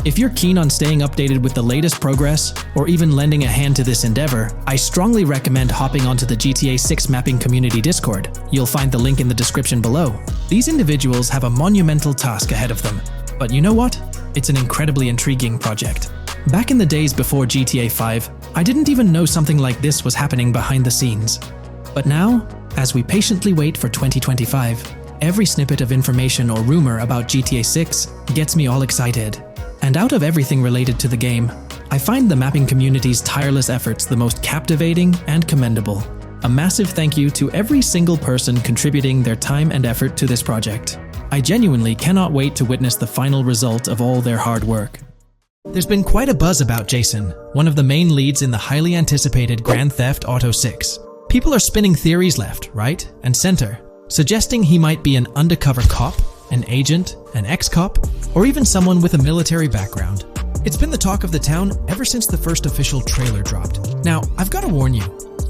If you're keen on staying updated with the latest progress, or even lending a hand to this endeavor, I strongly recommend hopping onto the GTA 6 mapping community Discord. You'll find the link in the description below. These individuals have a monumental task ahead of them. But you know what? It's an incredibly intriguing project. Back in the days before GTA 5, I didn't even know something like this was happening behind the scenes. But now, as we patiently wait for 2025, every snippet of information or rumor about GTA 6 gets me all excited. And out of everything related to the game, I find the mapping community's tireless efforts the most captivating and commendable. A massive thank you to every single person contributing their time and effort to this project. I genuinely cannot wait to witness the final result of all their hard work. There's been quite a buzz about Jason, one of the main leads in the highly anticipated Grand Theft Auto 6. People are spinning theories left, right, and center, suggesting he might be an undercover cop, an agent, an ex-cop, or even someone with a military background. It's been the talk of the town ever since the first official trailer dropped. Now, I've got to warn you,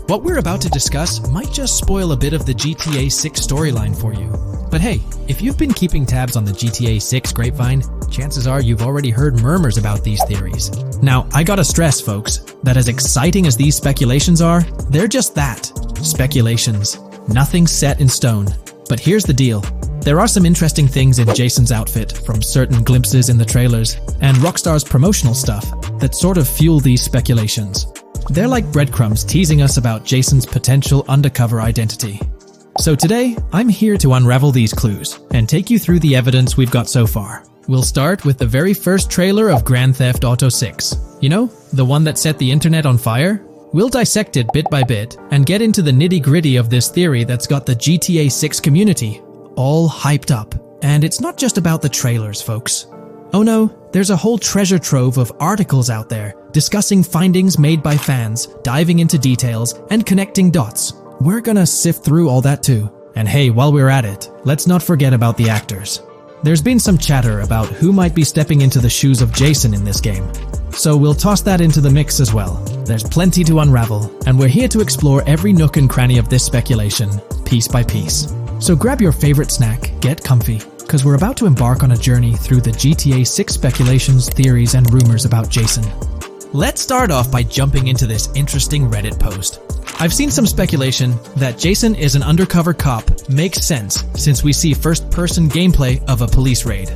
what we're about to discuss might just spoil a bit of the GTA 6 storyline for you. But hey, if you've been keeping tabs on the GTA 6 grapevine, chances are you've already heard murmurs about these theories. Now, I gotta stress, folks, that as exciting as these speculations are, they're just that, speculations. Nothing set in stone. But here's the deal. There are some interesting things in Jason's outfit, from certain glimpses in the trailers, and Rockstar's promotional stuff, that sort of fuel these speculations. They're like breadcrumbs teasing us about Jason's potential undercover identity. So today, I'm here to unravel these clues and take you through the evidence we've got so far. We'll start with the very first trailer of Grand Theft Auto 6. You know, the one that set the internet on fire? We'll dissect it bit by bit and get into the nitty-gritty of this theory that's got the GTA 6 community all hyped up. And it's not just about the trailers, folks. Oh no, there's a whole treasure trove of articles out there discussing findings made by fans, diving into details, and connecting dots. We're gonna sift through all that too. And hey, while we're at it, let's not forget about the actors. There's been some chatter about who might be stepping into the shoes of Jason in this game. So we'll toss that into the mix as well. There's plenty to unravel, and we're here to explore every nook and cranny of this speculation, piece by piece. So grab your favorite snack, get comfy, because we're about to embark on a journey through the GTA 6 speculations, theories, and rumors about Jason. Let's start off by jumping into this interesting Reddit post. I've seen some speculation that Jason is an undercover cop makes sense since we see first-person gameplay of a police raid.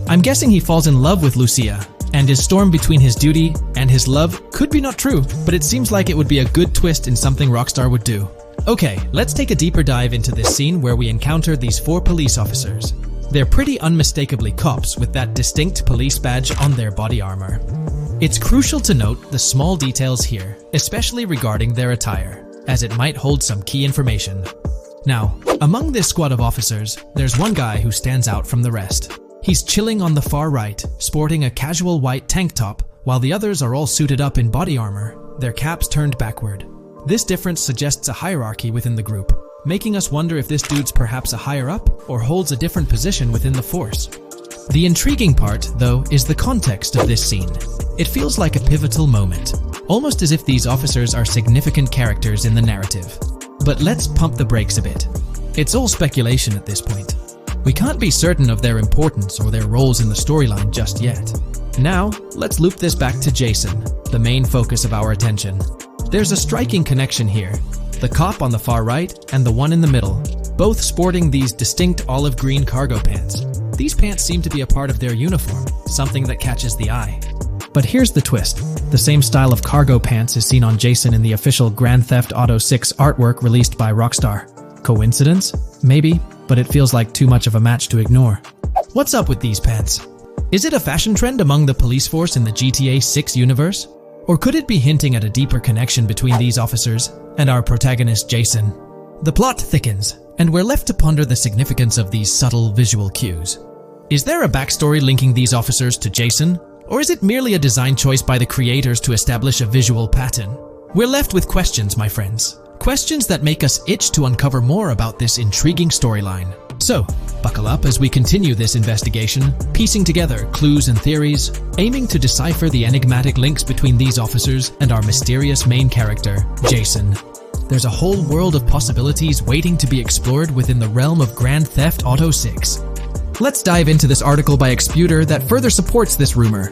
I'm guessing he falls in love with Lucia, and is torn between his duty and his love could be not true, but it seems like it would be a good twist in something Rockstar would do. Okay, let's take a deeper dive into this scene where we encounter these 4 police officers. They're pretty unmistakably cops with that distinct police badge on their body armor. It's crucial to note the small details here, especially regarding their attire, as it might hold some key information. Now, among this squad of officers, there's one guy who stands out from the rest. He's chilling on the far right, sporting a casual white tank top, while the others are all suited up in body armor, their caps turned backward. This difference suggests a hierarchy within the group, making us wonder if this dude's perhaps a higher up or holds a different position within the force. The intriguing part, though, is the context of this scene. It feels like a pivotal moment, almost as if these officers are significant characters in the narrative. But let's pump the brakes a bit. It's all speculation at this point. We can't be certain of their importance or their roles in the storyline just yet. Now, let's loop this back to Jason, the main focus of our attention. There's a striking connection here. The cop on the far right and the one in the middle, both sporting these distinct olive green cargo pants. These pants seem to be a part of their uniform, something that catches the eye. But here's the twist. The same style of cargo pants is seen on Jason in the official Grand Theft Auto 6 artwork released by Rockstar. Coincidence? Maybe, but it feels like too much of a match to ignore. What's up with these pants? Is it a fashion trend among the police force in the GTA 6 universe? Or could it be hinting at a deeper connection between these officers and our protagonist Jason? The plot thickens, and we're left to ponder the significance of these subtle visual cues. Is there a backstory linking these officers to Jason? Or is it merely a design choice by the creators to establish a visual pattern? We're left with questions, my friends. Questions that make us itch to uncover more about this intriguing storyline. So, buckle up as we continue this investigation, piecing together clues and theories, aiming to decipher the enigmatic links between these officers and our mysterious main character, Jason. There's a whole world of possibilities waiting to be explored within the realm of Grand Theft Auto 6. Let's dive into this article by Exputer that further supports this rumor.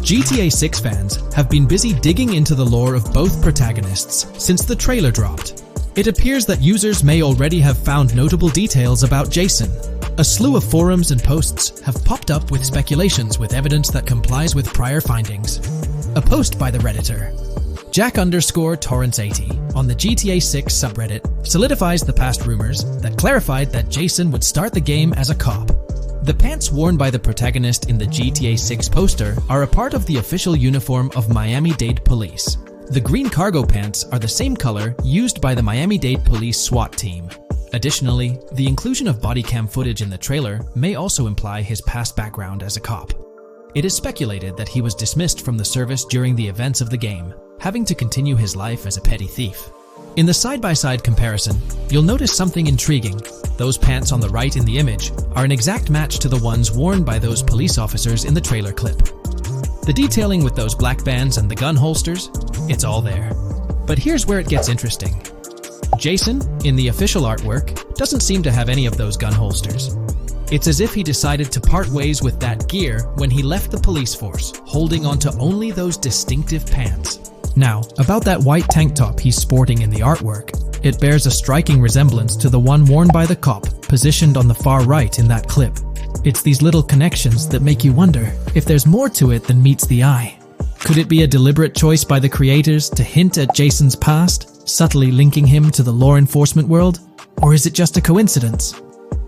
GTA 6 fans have been busy digging into the lore of both protagonists since the trailer dropped. It appears that users may already have found notable details about Jason. A slew of forums and posts have popped up with speculations with evidence that complies with prior findings. A post by the Redditor, Jack_Torrance80, on the GTA 6 subreddit solidifies the past rumors that clarified that Jason would start the game as a cop. The pants worn by the protagonist in the GTA 6 poster are a part of the official uniform of Miami-Dade Police. The green cargo pants are the same color used by the Miami-Dade Police SWAT team. Additionally, the inclusion of body cam footage in the trailer may also imply his past background as a cop. It is speculated that he was dismissed from the service during the events of the game, having to continue his life as a petty thief. In the side-by-side comparison, you'll notice something intriguing. Those pants on the right in the image are an exact match to the ones worn by those police officers in the trailer clip. The detailing with those black bands and the gun holsters, it's all there. But here's where it gets interesting. Jason, in the official artwork, doesn't seem to have any of those gun holsters. It's as if he decided to part ways with that gear when he left the police force, holding onto only those distinctive pants. Now, about that white tank top he's sporting in the artwork, it bears a striking resemblance to the one worn by the cop, positioned on the far right in that clip. It's these little connections that make you wonder if there's more to it than meets the eye. Could it be a deliberate choice by the creators to hint at Jason's past, subtly linking him to the law enforcement world? Or is it just a coincidence?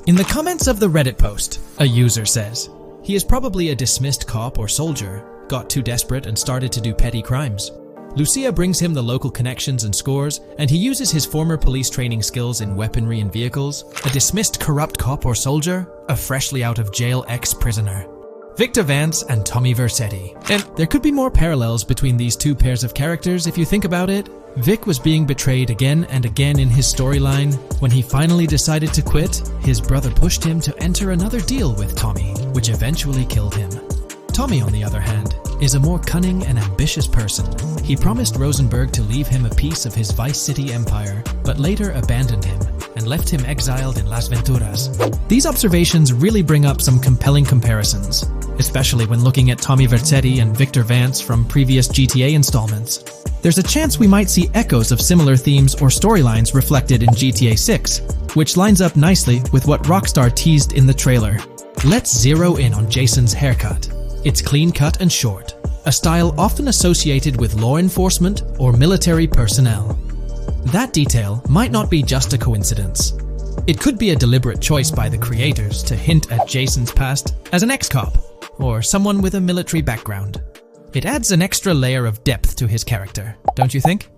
In the comments of the Reddit post, a user says, he is probably a dismissed cop or soldier, got too desperate and started to do petty crimes. Lucia brings him the local connections and scores, and he uses his former police training skills in weaponry and vehicles. A dismissed corrupt cop or soldier, a freshly out of jail ex-prisoner. Victor Vance and Tommy Vercetti. And there could be more parallels between these two pairs of characters if you think about it. Vic was being betrayed again and again in his storyline. When he finally decided to quit, his brother pushed him to enter another deal with Tommy, which eventually killed him. Tommy, on the other hand, is a more cunning and ambitious person. He promised Rosenberg to leave him a piece of his Vice City empire, but later abandoned him and left him exiled in Las Venturas. These observations really bring up some compelling comparisons, especially when looking at Tommy Vercetti and Victor Vance from previous GTA installments. There's a chance we might see echoes of similar themes or storylines reflected in GTA 6, which lines up nicely with what Rockstar teased in the trailer. Let's zero in on Jason's haircut. It's clean-cut and short, a style often associated with law enforcement or military personnel. That detail might not be just a coincidence. It could be a deliberate choice by the creators to hint at Jason's past as an ex-cop or someone with a military background. It adds an extra layer of depth to his character, don't you think?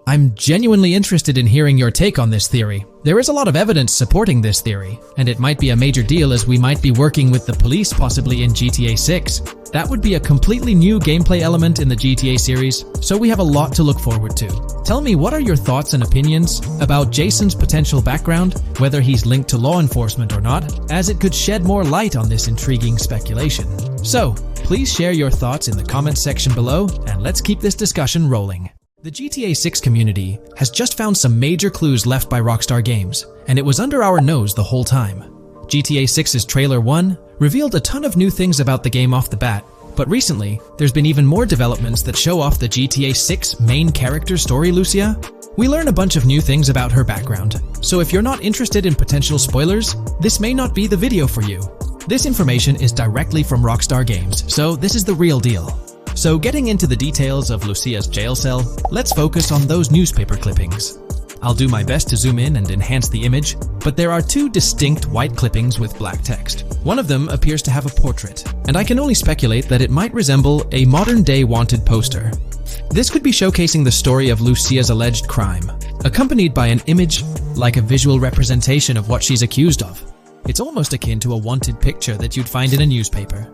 I'm genuinely interested in hearing your take on this theory. There is a lot of evidence supporting this theory, and it might be a major deal as we might be working with the police possibly in GTA 6. That would be a completely new gameplay element in the GTA series, so we have a lot to look forward to. Tell me, what are your thoughts and opinions about Jason's potential background, whether he's linked to law enforcement or not, as it could shed more light on this intriguing speculation. So, please share your thoughts in the comments section below, and let's keep this discussion rolling. The GTA 6 community has just found some major clues left by Rockstar Games, and it was under our nose the whole time. GTA 6's Trailer 1 revealed a ton of new things about the game off the bat, but recently, there's been even more developments that show off the GTA 6 main character story, Lucia. We learn a bunch of new things about her background, so if you're not interested in potential spoilers, this may not be the video for you. This information is directly from Rockstar Games, so this is the real deal. So getting into the details of Lucia's jail cell, let's focus on those newspaper clippings. I'll do my best to zoom in and enhance the image, but there are two distinct white clippings with black text. One of them appears to have a portrait, and I can only speculate that it might resemble a modern-day wanted poster. This could be showcasing the story of Lucia's alleged crime, accompanied by an image like a visual representation of what she's accused of. It's almost akin to a wanted picture that you'd find in a newspaper.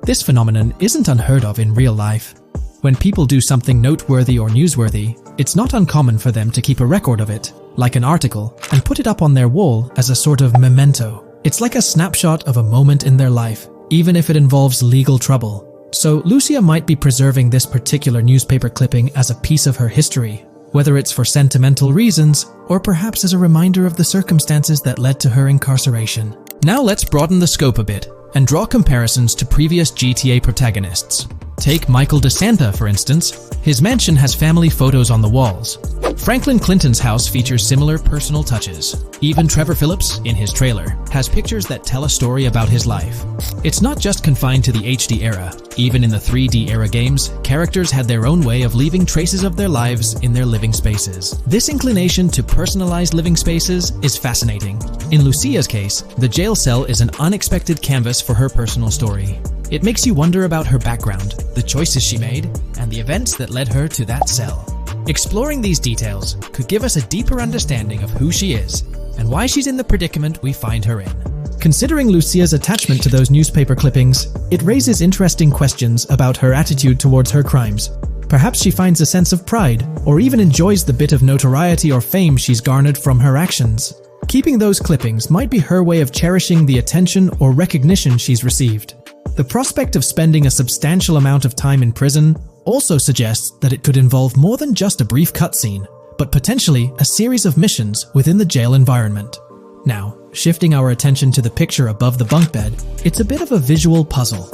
This phenomenon isn't unheard of in real life. When people do something noteworthy or newsworthy, it's not uncommon for them to keep a record of it, like an article, and put it up on their wall as a sort of memento. It's like a snapshot of a moment in their life, even if it involves legal trouble. So Lucia might be preserving this particular newspaper clipping as a piece of her history, whether it's for sentimental reasons or perhaps as a reminder of the circumstances that led to her incarceration. Now let's broaden the scope a bit and draw comparisons to previous GTA protagonists. Take Michael DeSanta, for instance. His mansion has family photos on the walls. Franklin Clinton's house features similar personal touches. Even Trevor Phillips, in his trailer, has pictures that tell a story about his life. It's not just confined to the HD era. Even in the 3D era games, characters had their own way of leaving traces of their lives in their living spaces. This inclination to personalized living spaces is fascinating. In Lucia's case, the jail cell is an unexpected canvas for her personal story. It makes you wonder about her background, the choices she made, and the events that led her to that cell. Exploring these details could give us a deeper understanding of who she is and why she's in the predicament we find her in. Considering Lucia's attachment to those newspaper clippings, it raises interesting questions about her attitude towards her crimes. Perhaps she finds a sense of pride, or even enjoys the bit of notoriety or fame she's garnered from her actions. Keeping those clippings might be her way of cherishing the attention or recognition she's received. The prospect of spending a substantial amount of time in prison also suggests that it could involve more than just a brief cutscene, but potentially a series of missions within the jail environment. Now, shifting our attention to the picture above the bunk bed, it's a bit of a visual puzzle.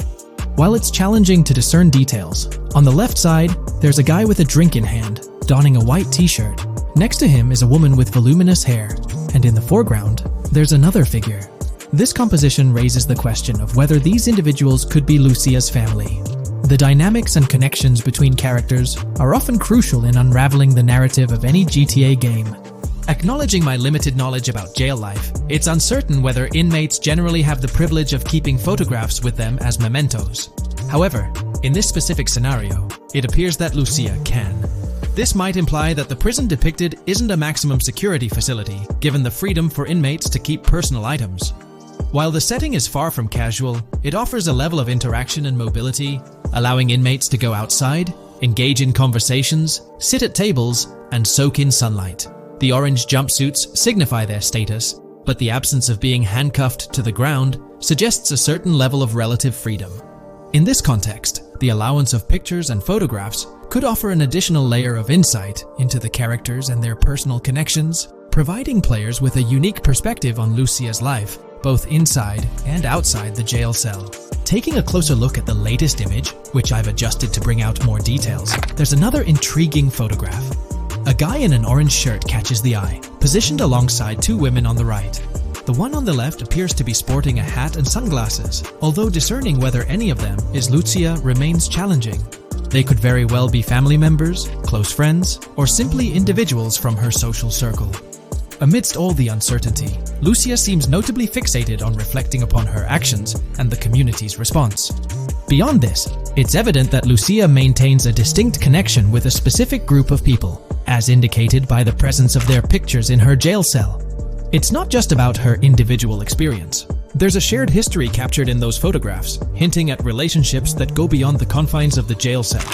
While it's challenging to discern details, on the left side, there's a guy with a drink in hand, donning a white t-shirt. Next to him is a woman with voluminous hair, and in the foreground, there's another figure. This composition raises the question of whether these individuals could be Lucia's family. The dynamics and connections between characters are often crucial in unraveling the narrative of any GTA game. Acknowledging my limited knowledge about jail life, it's uncertain whether inmates generally have the privilege of keeping photographs with them as mementos. However, in this specific scenario, it appears that Lucia can. This might imply that the prison depicted isn't a maximum security facility, given the freedom for inmates to keep personal items. While the setting is far from casual, it offers a level of interaction and mobility, allowing inmates to go outside, engage in conversations, sit at tables, and soak in sunlight. The orange jumpsuits signify their status, but the absence of being handcuffed to the ground suggests a certain level of relative freedom. In this context, the allowance of pictures and photographs could offer an additional layer of insight into the characters and their personal connections, providing players with a unique perspective on Lucia's life, both inside and outside the jail cell. Taking a closer look at the latest image, which I've adjusted to bring out more details, there's another intriguing photograph. A guy in an orange shirt catches the eye, positioned alongside two women on the right. The one on the left appears to be sporting a hat and sunglasses, although discerning whether any of them is Lucia remains challenging. They could very well be family members, close friends, or simply individuals from her social circle. Amidst all the uncertainty, Lucia seems notably fixated on reflecting upon her actions and the community's response. Beyond this, it's evident that Lucia maintains a distinct connection with a specific group of people, as indicated by the presence of their pictures in her jail cell. It's not just about her individual experience. There's a shared history captured in those photographs, hinting at relationships that go beyond the confines of the jail cell.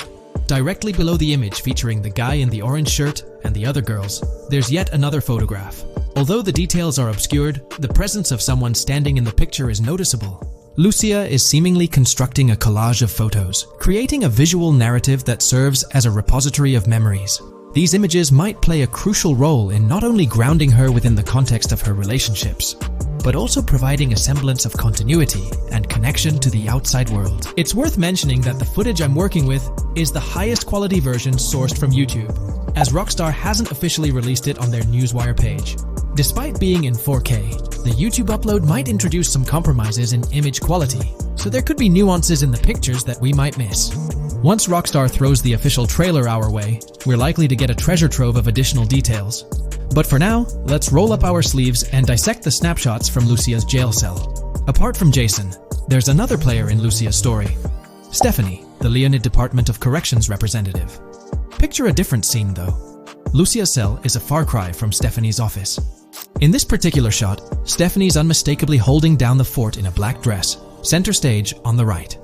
Directly below the image featuring the guy in the orange shirt and the other girls, there's yet another photograph. Although the details are obscured, the presence of someone standing in the picture is noticeable. Lucia is seemingly constructing a collage of photos, creating a visual narrative that serves as a repository of memories. These images might play a crucial role in not only grounding her within the context of her relationships, but also providing a semblance of continuity and connection to the outside world. It's worth mentioning that the footage I'm working with is the highest quality version sourced from YouTube, as Rockstar hasn't officially released it on their Newswire page. Despite being in 4K, the YouTube upload might introduce some compromises in image quality, so there could be nuances in the pictures that we might miss. Once Rockstar throws the official trailer our way, we're likely to get a treasure trove of additional details. But for now, let's roll up our sleeves and dissect the snapshots from Lucia's jail cell. Apart from Jason, there's another player in Lucia's story, Stephanie, the Leonid Department of Corrections representative. Picture a different scene though. Lucia's cell is a far cry from Stephanie's office. In this particular shot, Stephanie's unmistakably holding down the fort in a black dress, center stage on the right.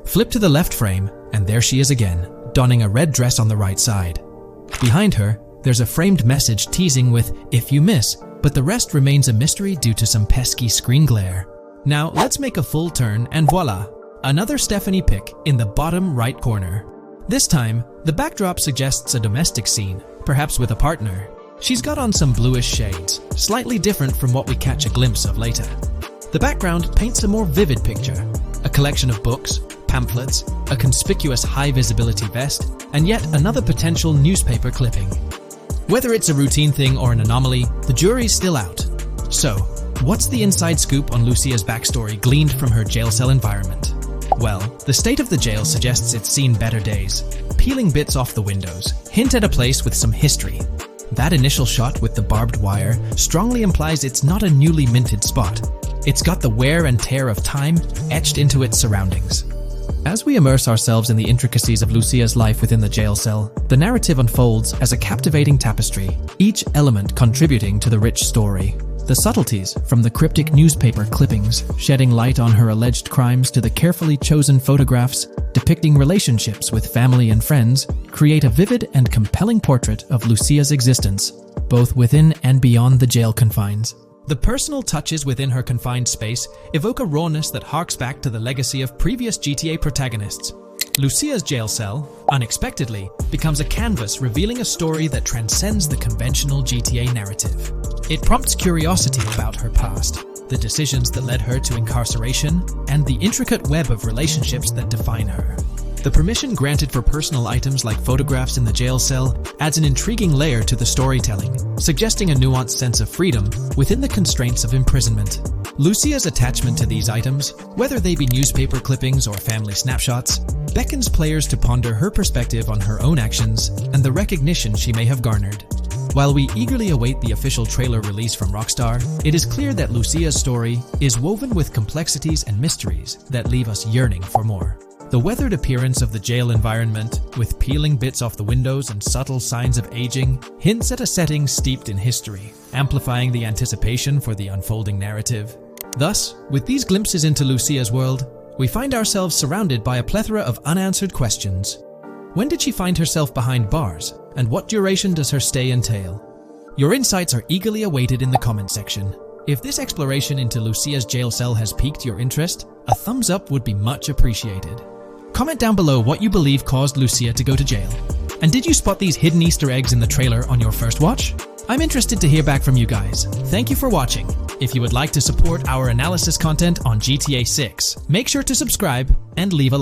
Flip to the left frame, and there she is again, donning a red dress on the right side. Behind her, there's a framed message teasing with "if you miss," but the rest remains a mystery due to some pesky screen glare. Now let's make a full turn and voila, another Stephanie pic in the bottom right corner. This time, the backdrop suggests a domestic scene, perhaps with a partner. She's got on some bluish shades, slightly different from what we catch a glimpse of later. The background paints a more vivid picture, a collection of books, pamphlets, a conspicuous high-visibility vest, and yet another potential newspaper clipping. Whether it's a routine thing or an anomaly, the jury's still out. So, what's the inside scoop on Lucia's backstory gleaned from her jail cell environment? Well, the state of the jail suggests it's seen better days. Peeling bits off the windows hint at a place with some history. That initial shot with the barbed wire strongly implies it's not a newly minted spot. It's got the wear and tear of time etched into its surroundings. As we immerse ourselves in the intricacies of Lucia's life within the jail cell, the narrative unfolds as a captivating tapestry, each element contributing to the rich story. The subtleties, from the cryptic newspaper clippings shedding light on her alleged crimes to the carefully chosen photographs depicting relationships with family and friends, create a vivid and compelling portrait of Lucia's existence, both within and beyond the jail confines. The personal touches within her confined space evoke a rawness that harks back to the legacy of previous GTA protagonists. Lucia's jail cell, unexpectedly, becomes a canvas revealing a story that transcends the conventional GTA narrative. It prompts curiosity about her past, the decisions that led her to incarceration, and the intricate web of relationships that define her. The permission granted for personal items like photographs in the jail cell adds an intriguing layer to the storytelling, suggesting a nuanced sense of freedom within the constraints of imprisonment. Lucia's attachment to these items, whether they be newspaper clippings or family snapshots, beckons players to ponder her perspective on her own actions and the recognition she may have garnered. While we eagerly await the official trailer release from Rockstar, it is clear that Lucia's story is woven with complexities and mysteries that leave us yearning for more. The weathered appearance of the jail environment, with peeling bits off the windows and subtle signs of aging, hints at a setting steeped in history, amplifying the anticipation for the unfolding narrative. Thus, with these glimpses into Lucia's world, we find ourselves surrounded by a plethora of unanswered questions. When did she find herself behind bars, and what duration does her stay entail? Your insights are eagerly awaited in the comment section. If this exploration into Lucia's jail cell has piqued your interest, a thumbs up would be much appreciated. Comment down below what you believe caused Lucia to go to jail. And did you spot these hidden Easter eggs in the trailer on your first watch? I'm interested to hear back from you guys. Thank you for watching. If you would like to support our analysis content on GTA 6, make sure to subscribe and leave a like.